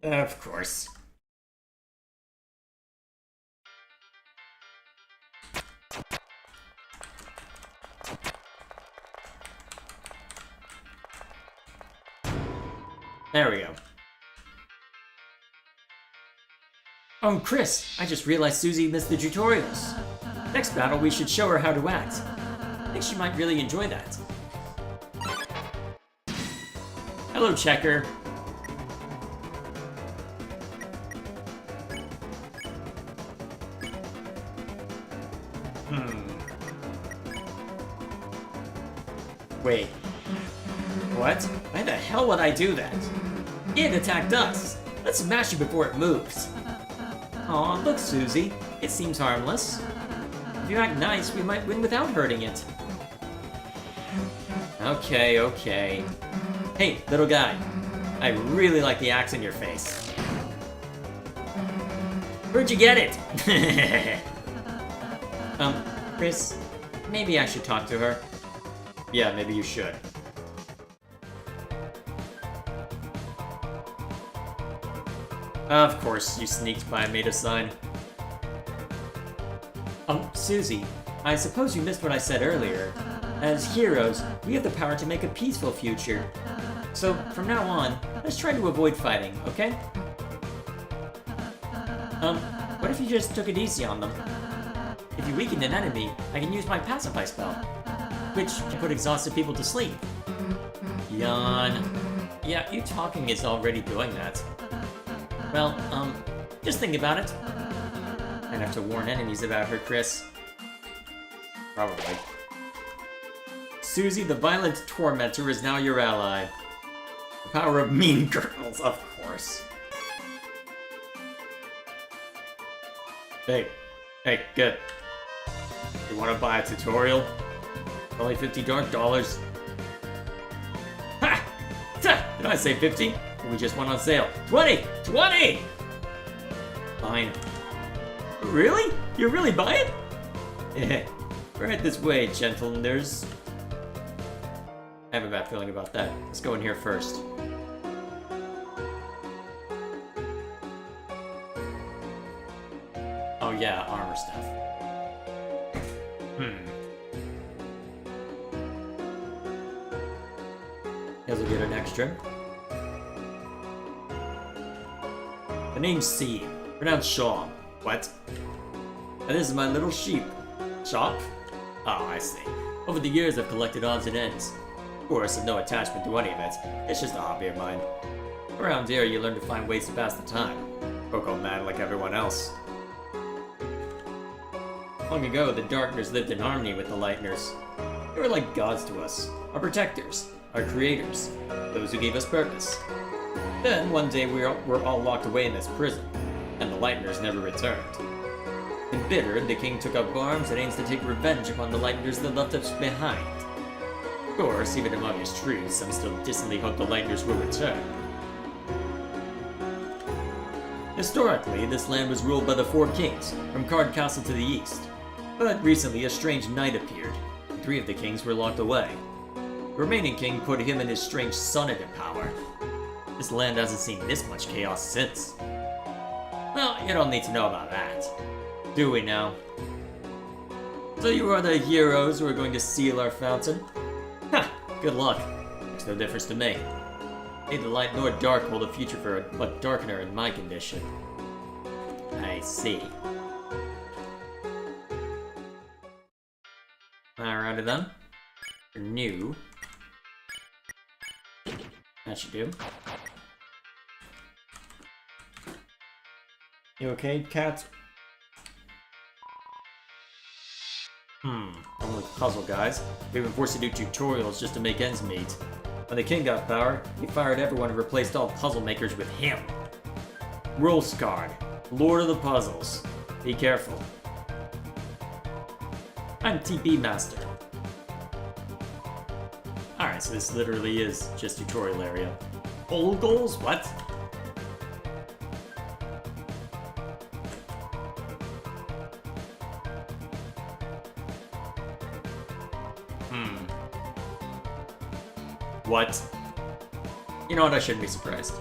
Of course. There we go. Oh, Chris, I just realized Susie missed the tutorials. Next battle, we should show her how to act. I think she might really enjoy that. Hello, Checker. Wait. What? Why the hell would I do that? It attacked us. Let's smash it before it moves. Aw, look, Susie. It seems harmless. If you act nice, we might win without hurting it. Okay, okay. Hey, little guy. I really like the axe in your face. Where'd you get it? Chris, maybe I should talk to her. Yeah, maybe you should. Of course, you sneaked by and made a sign. Susie, I suppose you missed what I said earlier. As heroes, we have the power to make a peaceful future. So, from now on, let's try to avoid fighting, okay? What if you just took it easy on them? If you weaken an enemy, I can use my pacify spell, which can put exhausted people to sleep. Yawn. Yeah, you talking is already doing that. Well, just think about it. I'd have to warn enemies about her, Chris. Probably. Susie the Violent Tormentor is now your ally. The power of mean girls, of course. Hey, good. You want to buy a tutorial? Only $50 dark dollars. Ha! Did I say 50? We just went on sale. 20! 20! Fine. Really? You're really buying? Eh. Right this way, gentlemeners. I have a bad feeling about that. Let's go in here first. Oh yeah, armor stuff. Guess we'll get an extra. The name's C. Pronounced Shaw. What? And this is my little sheep. Shop? Oh, I see. Over the years, I've collected odds and ends. Of course, I've no attachment to any of it. It's just a hobby of mine. Around here, you learn to find ways to pass the time. Or go mad like everyone else. Long ago, the Darkners lived in harmony with the Lightners. They were like gods to us, our protectors, our creators, those who gave us purpose. Then, one day, we were all locked away in this prison, and the Lightners never returned. Embittered, the king took up arms and aims to take revenge upon the Lightners that left us behind. Of course, even among his troops, some still distantly hope the Lightners will return. Historically, this land was ruled by the four kings, from Card Castle to the east. But recently, a strange knight appeared, and 3 of the kings were locked away. The remaining king put him and his strange son into power. This land hasn't seen this much chaos since. Well, you don't need to know about that. Do we now? So you are the heroes who are going to seal our fountain? Ha! Good luck. Makes no difference to me. Neither light nor dark hold a future for a darkener in my condition. I see. Alrighty then. New. That should do. You okay, cat? Only puzzle guys. We've been forced to do tutorials just to make ends meet. When the king got power, he fired everyone and replaced all puzzle makers with him. Rule Scarred, Lord of the Puzzles. Be careful. I'm TP Master. Alright, so this literally is just tutorial area. Old goals? What? What? You know what, I shouldn't be surprised.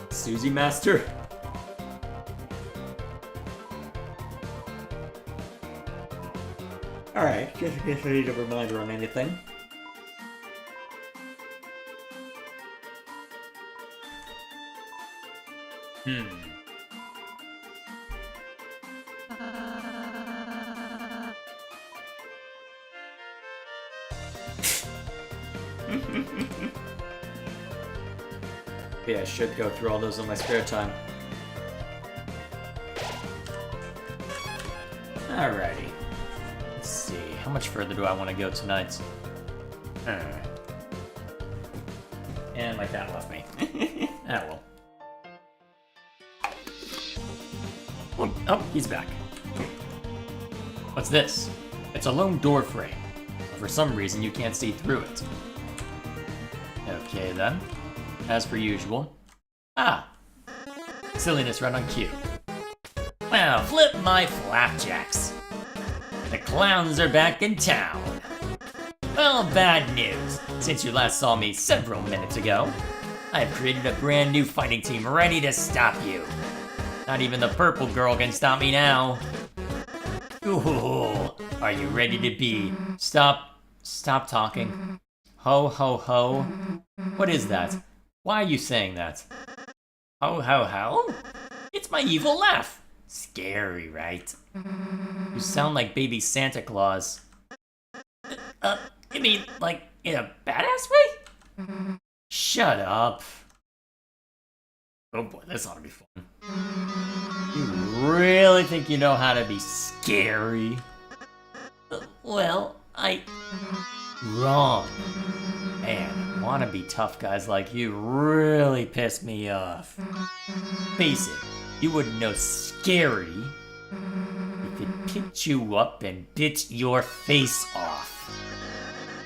Susie Master? Alright, just in case I need a reminder on anything. Yeah, I should go through all those in my spare time. Alrighty. Let's see. How much further do I want to go tonight? And my cat left me. Ah, well. Oh, he's back. What's this? It's a lone door frame. For some reason, you can't see through it. Okay, then. As per usual. Ah! Silliness right on cue. Well, flip my flapjacks. The clowns are back in town. Well, bad news. Since you last saw me several minutes ago, I've created a brand new fighting team ready to stop you. Not even the purple girl can stop me now. Ooh, are you ready to be? Stop talking. Ho, ho, ho. What is that? Why are you saying that? Ho, ho, ho? It's my evil laugh. Scary, right? You sound like baby Santa Claus. You mean, like, in a badass way? Shut up. Oh boy, this ought to be fun. You really think you know how to be scary? Well, Wrong. Man, wannabe tough guys like you really piss me off. Face it, you wouldn't know scary if it picked you up and bit your face off.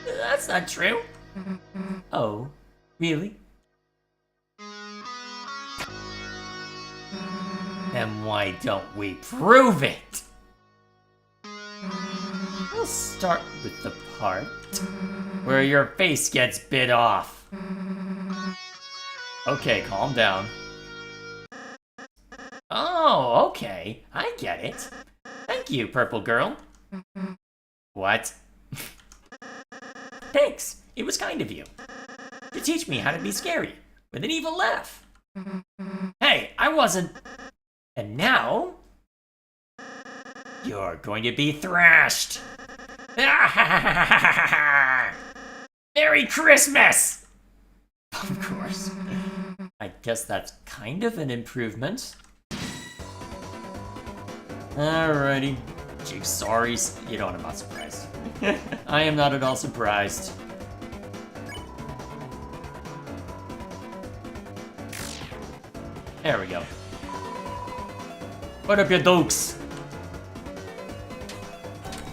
That's not true. Oh, really? Then why don't we prove it? We'll start with the part where your face gets bit off. Okay, calm down. Oh, okay. I get it. Thank you, purple girl. What? Thanks. It was kind of you. To teach me how to be scary with an evil laugh. Hey, I wasn't... And now... You're going to be thrashed. Merry Christmas! Of course. I guess that's kind of an improvement. Alrighty. Gee, sorry. You know what, I'm not surprised. I am not at all surprised. There we go. Put up your dukes.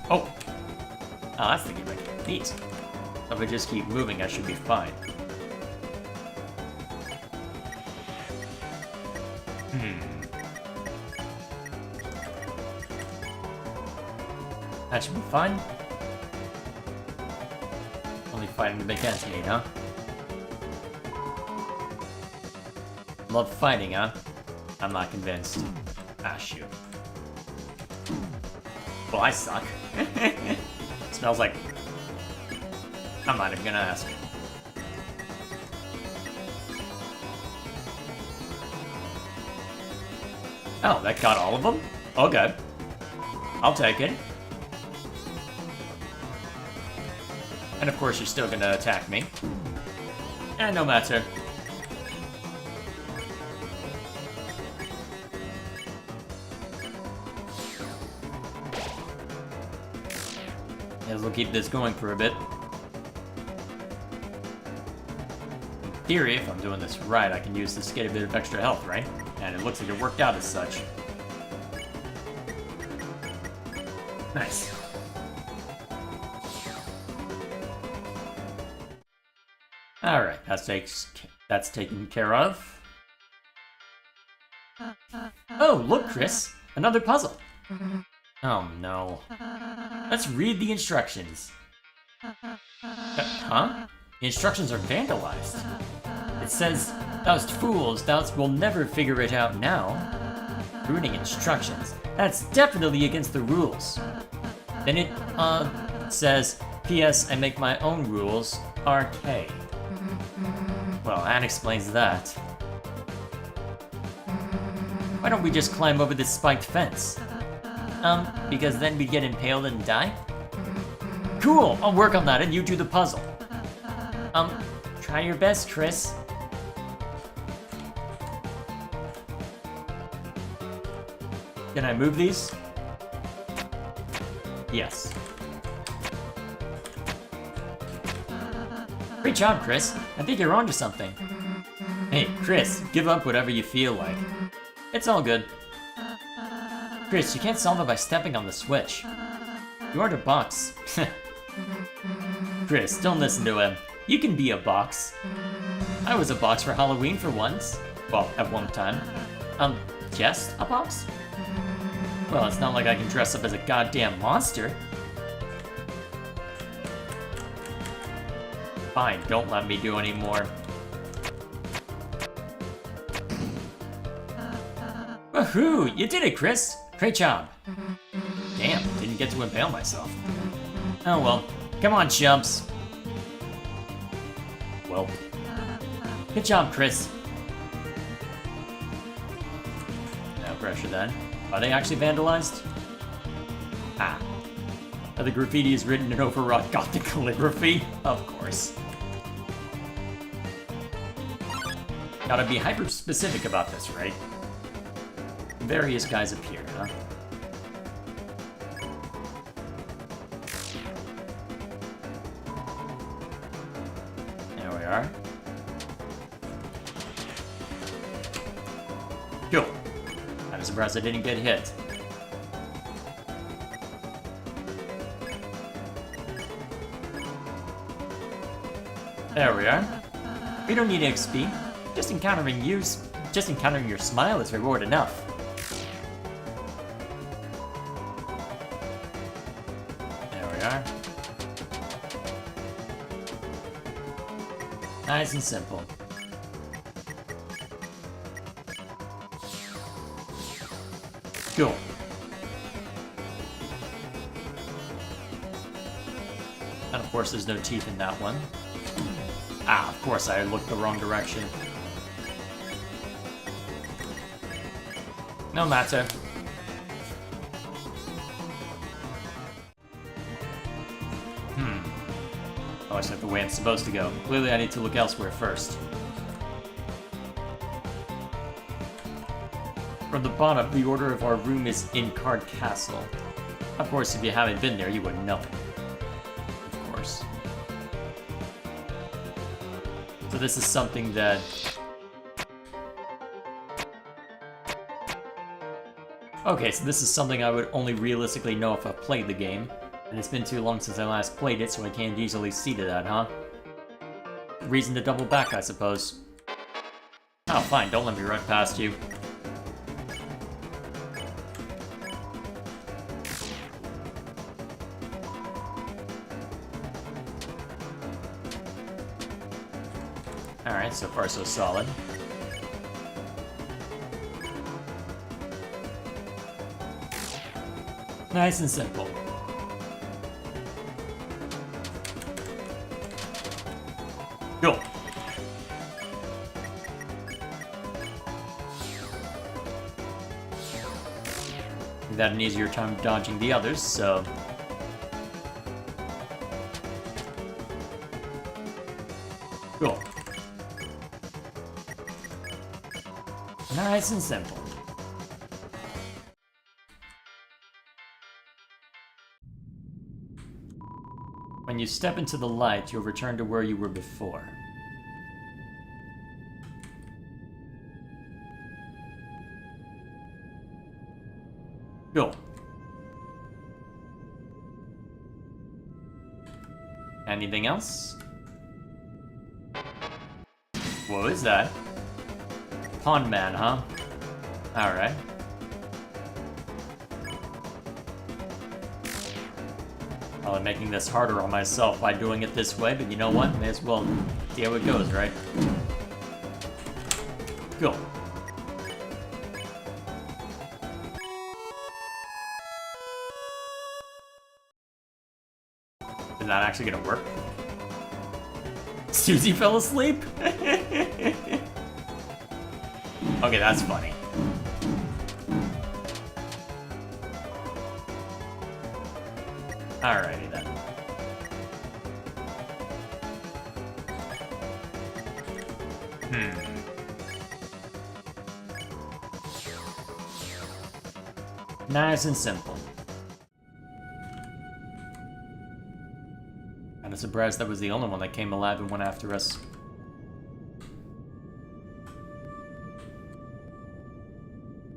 Oh. Oh, that's the game right there. Neat. If I just keep moving, I should be fine. That should be fine. Only fighting the big entity, huh? Love fighting, huh? I'm not convinced. Ah, shoot. Well, I suck. Smells like... I'm not even gonna ask. Oh, that got all of them? Okay. I'll take it. And of course you're still gonna attack me. And no matter. Guess we'll keep this going for a bit. In theory, if I'm doing this right, I can use this to get a bit of extra health, right? And it looks like it worked out as such. Nice. Alright, that's taken care of. Oh, look, Chris! Another puzzle! Oh no. Let's read the instructions. Huh? The instructions are vandalized. It says, "Thous fools, thou will never figure it out now." Reading instructions. That's definitely against the rules. Then it, says, "P.S. I make my own rules, RK." Well, that explains that. Why don't we just climb over this spiked fence? Because then we'd get impaled and die? Cool, I'll work on that and you do the puzzle. Try your best, Chris. Can I move these? Yes. Great job, Chris. I think you're onto something. Hey, Chris, give up whatever you feel like. It's all good. Chris, you can't solve it by stepping on the switch. You aren't a box. Chris, don't listen to him. You can be a box. I was a box for Halloween for once. Well, at one time. Just a box? Well, it's not like I can dress up as a goddamn monster. Fine, don't let me do any more. Woohoo! You did it, Chris! Great job! Damn, didn't get to impale myself. Oh well. Come on, chumps. Well. Good job, Chris. No pressure then. Are they actually vandalized? Ah. The graffiti is written in overwrought Gothic calligraphy? Of course. Gotta be hyper-specific about this, right? Various guys appear, huh? There we are. Cool. I'm surprised I didn't get hit. There we are. We don't need XP. Just encountering your smile is reward enough. There we are. Nice and simple. Cool. And of course there's no teeth in that one. Ah, of course I looked the wrong direction. No matter. Oh, it's not the way I'm supposed to go. Clearly I need to look elsewhere first. From the bottom, the order of our room is in Card Castle. Of course, if you haven't been there, you wouldn't know. Of course. So this is something that... Okay, so this is something I would only realistically know if I played the game. And it's been too long since I last played it, so I can't easily see to that, huh? Reason to double back, I suppose. Oh, fine, don't let me run past you. Alright, so far so solid. Nice and simple. Cool. We've had an easier time dodging the others, so... Cool. Nice and simple. When you step into the light, you'll return to where you were before. Cool. Anything else? What is that? Pond man, huh? Alright. I'm making this harder on myself by doing it this way, but you know what? May as well see how it goes, right? Cool. Is that actually gonna work? Susie fell asleep? Okay, that's funny. Alrighty then. Nice and simple. Kinda surprised that was the only one that came alive and went after us.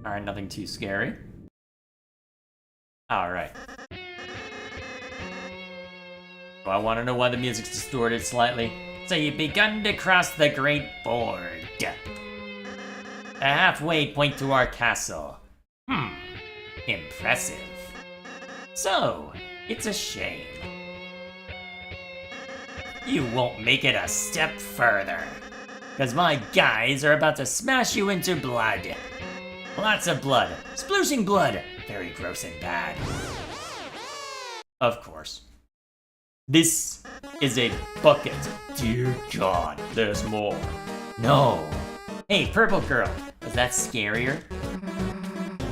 Alright, nothing too scary. Alright. So I want to know why the music's distorted slightly. So you've begun to cross the Great Ford. A halfway point to our castle. Impressive. So, it's a shame you won't make it a step further, because my guys are about to smash you into blood. Lots of blood. Splooshing blood. Very gross and bad. Of course. This is a bucket. Dear God, there's more. No. Hey, Purple Girl, was that scarier?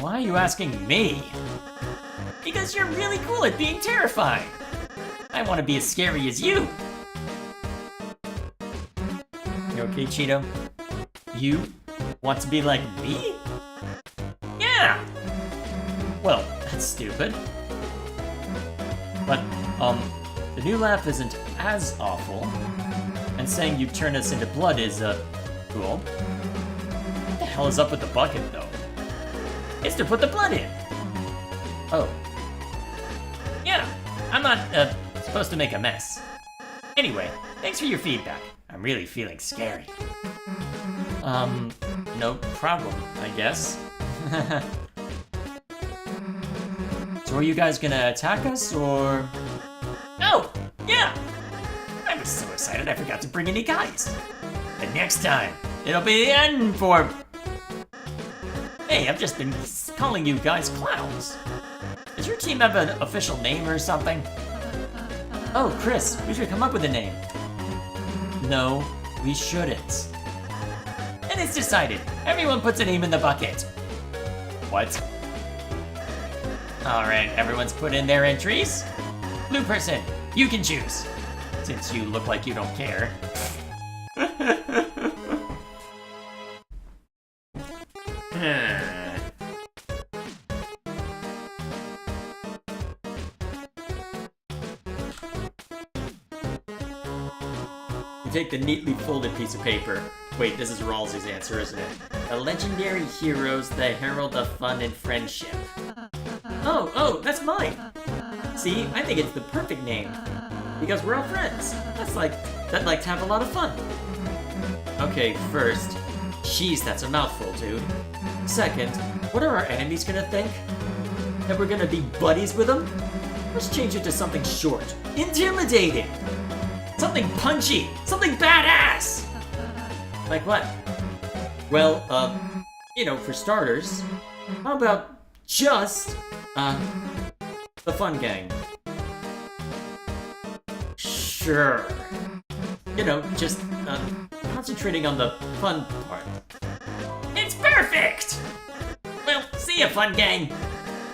Why are you asking me? Because you're really cool at being terrifying. I want to be as scary as you. You okay, Cheeto? You want to be like me? Yeah! Well, that's stupid. But, the new laugh isn't as awful. And saying you turn us into blood is, cool. What the hell is up with the bucket, though? It's to put the blood in. Oh. Yeah, I'm not, supposed to make a mess. Anyway, thanks for your feedback. I'm really feeling scary. No problem, I guess. So are you guys gonna attack us, or...? Oh, yeah! I was so excited I forgot to bring any guys. But next time, it'll be the end for... Hey, I've just been calling you guys clowns. Does your team have an official name or something? Oh, Chris, we should come up with a name. No, we shouldn't. And it's decided. Everyone puts a name in the bucket. What? Alright, everyone's put in their entries. Blue person, you can choose. Since you look like you don't care. You take the neatly folded piece of paper. Wait, this is Rawls's answer, isn't it? The legendary heroes, the herald of fun and friendship. Oh, that's mine! See, I think it's the perfect name. Because we're all friends. That'd like to have a lot of fun. Okay, first, jeez, that's a mouthful, dude. Second, what are our enemies gonna think? That we're gonna be buddies with them? Let's change it to something short. Intimidating! Something punchy! Something badass! Like what? Well, for starters, how about just, the fun gang? Sure. Just, concentrating on the fun part. It's perfect! Well, see ya, fun gang!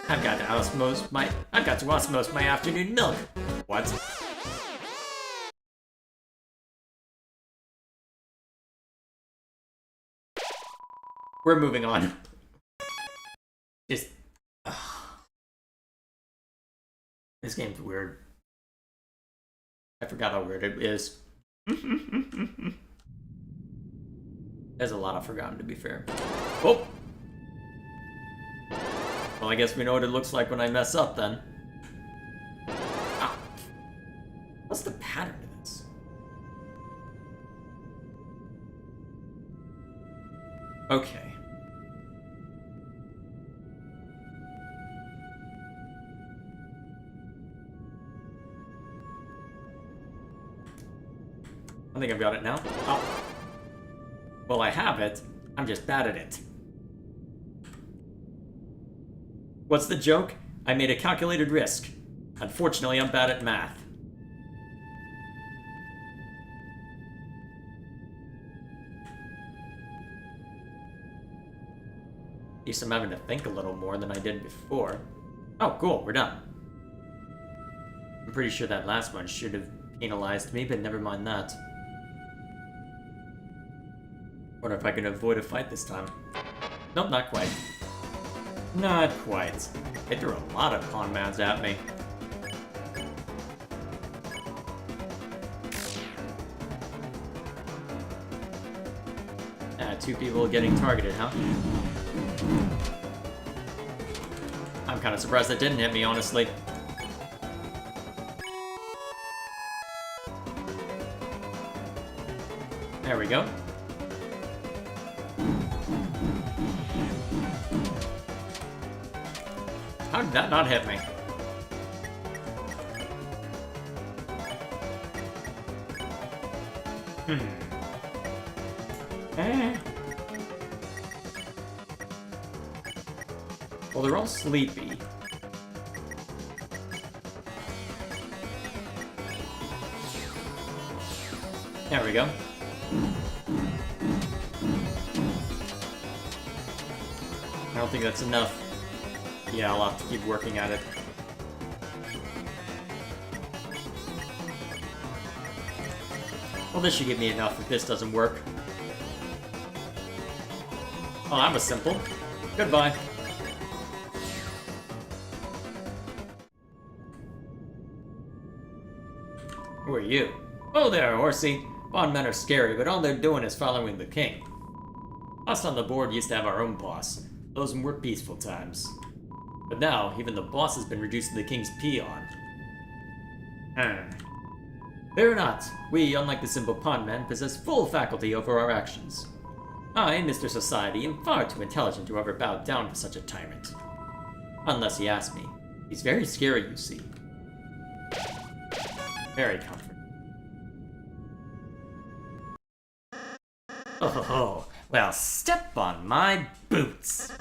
I've got to osmose my afternoon milk. What? We're moving on. Just... This game's weird. I forgot how weird it is. There's a lot I've forgotten, to be fair. Oh! Well, I guess we know what it looks like when I mess up, then. Ah. What's the pattern of this? Okay. I think I've got it now. Oh. Well, I have it. I'm just bad at it. What's the joke? I made a calculated risk. Unfortunately, I'm bad at math. At least I'm having to think a little more than I did before. Oh, cool, we're done. pretty sure that last one should have penalized me, but never mind that. Wonder if I can avoid a fight this time. Nope, not quite. Not quite. They threw a lot of con mounds at me. Two people getting targeted, huh? I'm kind of surprised that didn't hit me, honestly. There we go. How did that not hit me? Well, they're all sleepy. There we go. I don't think that's enough. Yeah, I'll have to keep working at it. Well, this should give me enough if this doesn't work. Oh, that was simple. Goodbye. Who are you? Oh there, horsey. Bondmen are scary, but all they're doing is following the king. Us on the board used to have our own boss. Those were peaceful times. But now, even the boss has been reduced to the king's peon. Fear not. We, unlike the simple pondmen, possess full faculty over our actions. I, Mr. Society, am far too intelligent to ever bow down to such a tyrant. Unless he asks me. He's very scary, you see. Very comforting. Oh, well, step on my boots.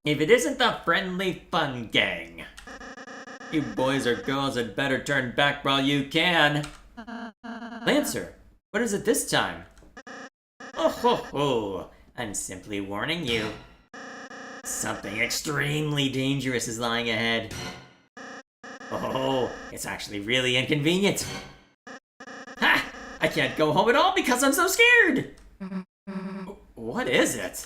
If it isn't the Friendly Fun Gang. You boys or girls had better turn back while you can. Lancer, what is it this time? Oh ho ho, I'm simply warning you. Something extremely dangerous is lying ahead. Oh, it's actually really inconvenient. Ha! I can't go home at all because I'm so scared! What is it?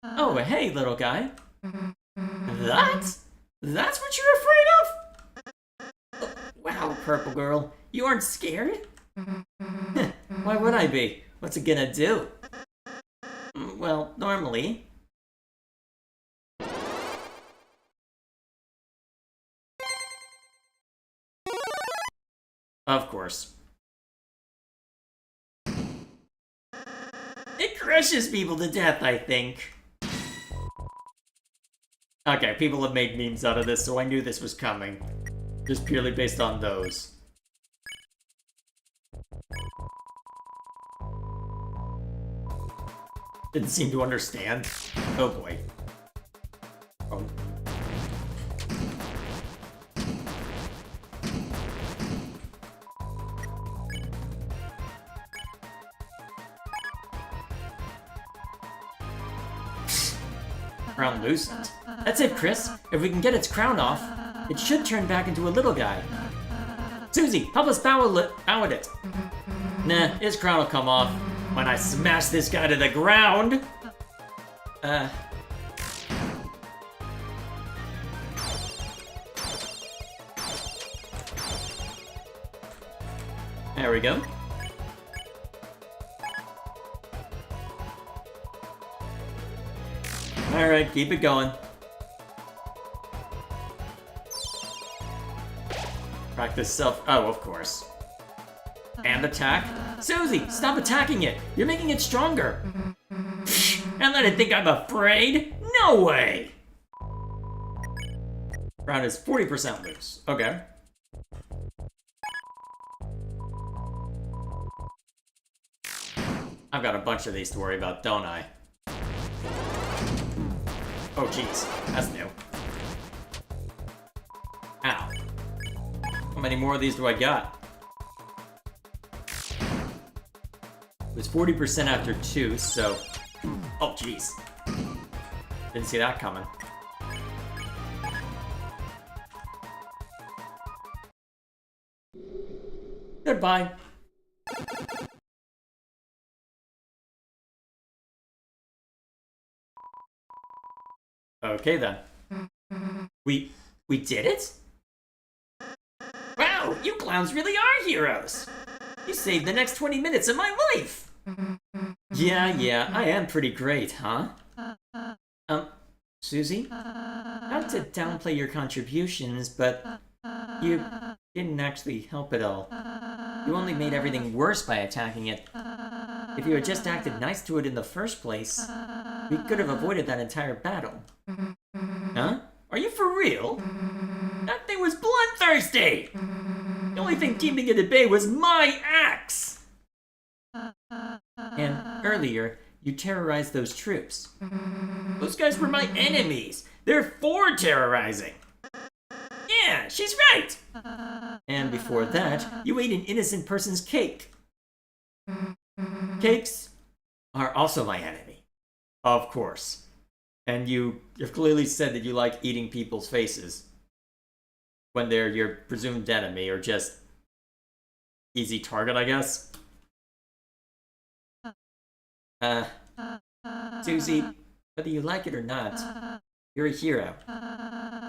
Oh, hey, little guy. That? That's what you're afraid of? Wow, Purple Girl, you aren't scared? Why would I be? What's it gonna do? Well, normally... Of course. It crushes people to death, I think. Okay, people have made memes out of this, so I knew this was coming. Just purely based on those. Didn't seem to understand. Oh boy. Oh. Crown loosened. That's it, Chris. If we can get its crown off, it should turn back into a little guy. Susie, help us bow at it. Nah, his crown will come off when I smash this guy to the ground. There we go. Alright, keep it going. Practice self- oh, of course. And attack. Susie, stop attacking it! You're making it stronger! And let it think I'm afraid? No way! Round is 40% loose. Okay. I've got a bunch of these to worry about, don't I? Oh, jeez. That's new. Ow. How many more of these do I got? It was 40% after 2, so... Oh, jeez. Didn't see that coming. Goodbye. Okay then. We did it? Wow, you clowns really are heroes. You saved the next 20 minutes of my life. Yeah, I am pretty great, huh? Susie? Not to downplay your contributions, but you didn't actually help at all. You only made everything worse by attacking it. If you had just acted nice to it in the first place, we could have avoided that entire battle. Huh? Are you for real? That thing was bloodthirsty. The only thing keeping it at bay was my axe. And earlier, you terrorized those troops. Those guys were my enemies. They're for terrorizing. Yeah, she's right. And before that, you ate an innocent person's cake. Cakes are also my enemy. Of course. And you've clearly said that you like eating people's faces when they're your presumed enemy, or just easy target, I guess. Susie, whether you like it or not, you're a hero.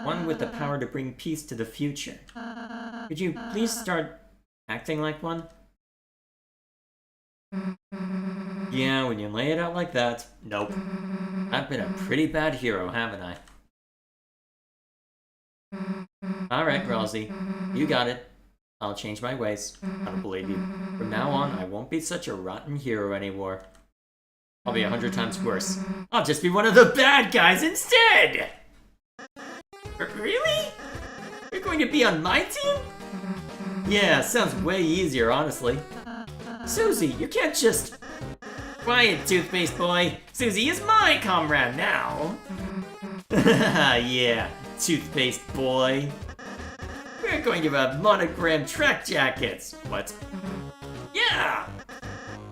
One with the power to bring peace to the future. Could you please start acting like one? Yeah, when you lay it out like that, nope. I've been a pretty bad hero, haven't I? Alright, Gralsy, you got it. I'll change my ways. I don't believe you. From now on, I won't be such a rotten hero anymore. I'll be 100 times worse. I'll just be one of the bad guys instead! Really? You're going to be on my team? Yeah, sounds way easier, honestly. Susie, you can't just... Quiet, toothpaste boy. Susie is my comrade now. Yeah, toothpaste boy. We're going to have monogram track jackets. What? Yeah!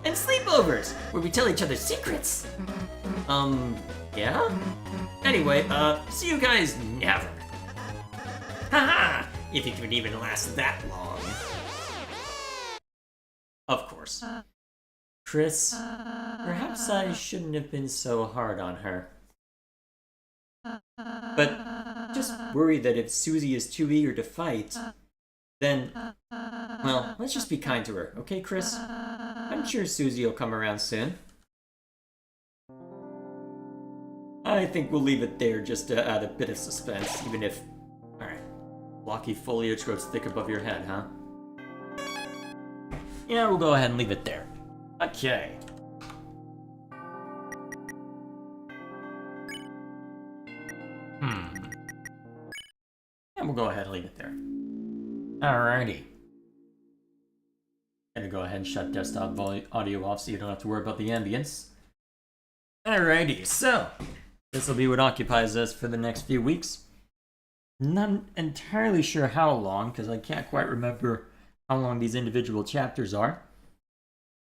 And sleepovers, where we tell each other secrets. Yeah? Anyway, see you guys never. Haha! If it would even last that long. Of course. Chris, perhaps I shouldn't have been so hard on her. But just worry that if Susie is too eager to fight, then, well, let's just be kind to her, okay, Chris? I'm sure Susie will come around soon. I think we'll leave it there just to add a bit of suspense, even if... Alright. Blocky foliage grows thick above your head, huh? Yeah, we'll go ahead and leave it there. Okay. And we'll go ahead and leave it there. Alrighty. Gonna go ahead and shut desktop audio off so you don't have to worry about the ambience. Alrighty, so this will be what occupies us for the next few weeks. Not entirely sure how long, because I can't quite remember how long these individual chapters are.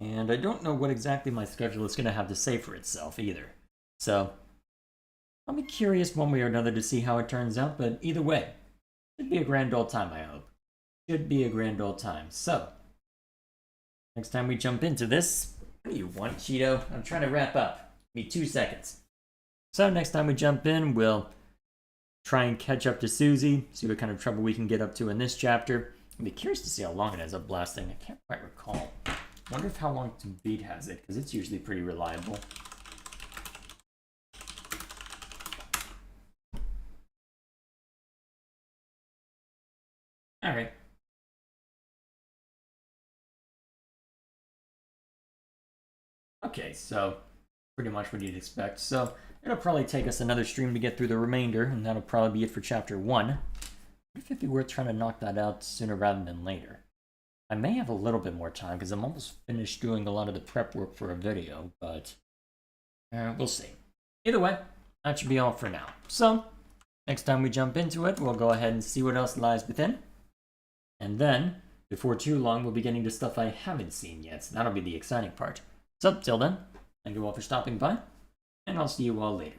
And I don't know what exactly my schedule is going to have to say for itself either. So, I'll be curious one way or another to see how it turns out, but either way, should be a grand old time, I hope. Should be a grand old time. So, next time we jump into this, what do you want, Cheeto? I'm trying to wrap up. Give me 2 seconds. So, next time we jump in, we'll try and catch up to Susie, see what kind of trouble we can get up to in this chapter. I'd be curious to see how long it ends up lasting. I can't quite recall. I wonder if how long to beat has it, because it's usually pretty reliable. Alright. Okay, so pretty much what you'd expect. So it'll probably take us another stream to get through the remainder, and that'll probably be it for chapter 1. What if it'd be worth trying to knock that out sooner rather than later? I may have a little bit more time because I'm almost finished doing a lot of the prep work for a video, but we'll see. Either way, that should be all for now. So, next time we jump into it, we'll go ahead and see what else lies within. And then, before too long, we'll be getting to stuff I haven't seen yet, so that'll be the exciting part. So, till then, thank you all for stopping by, and I'll see you all later.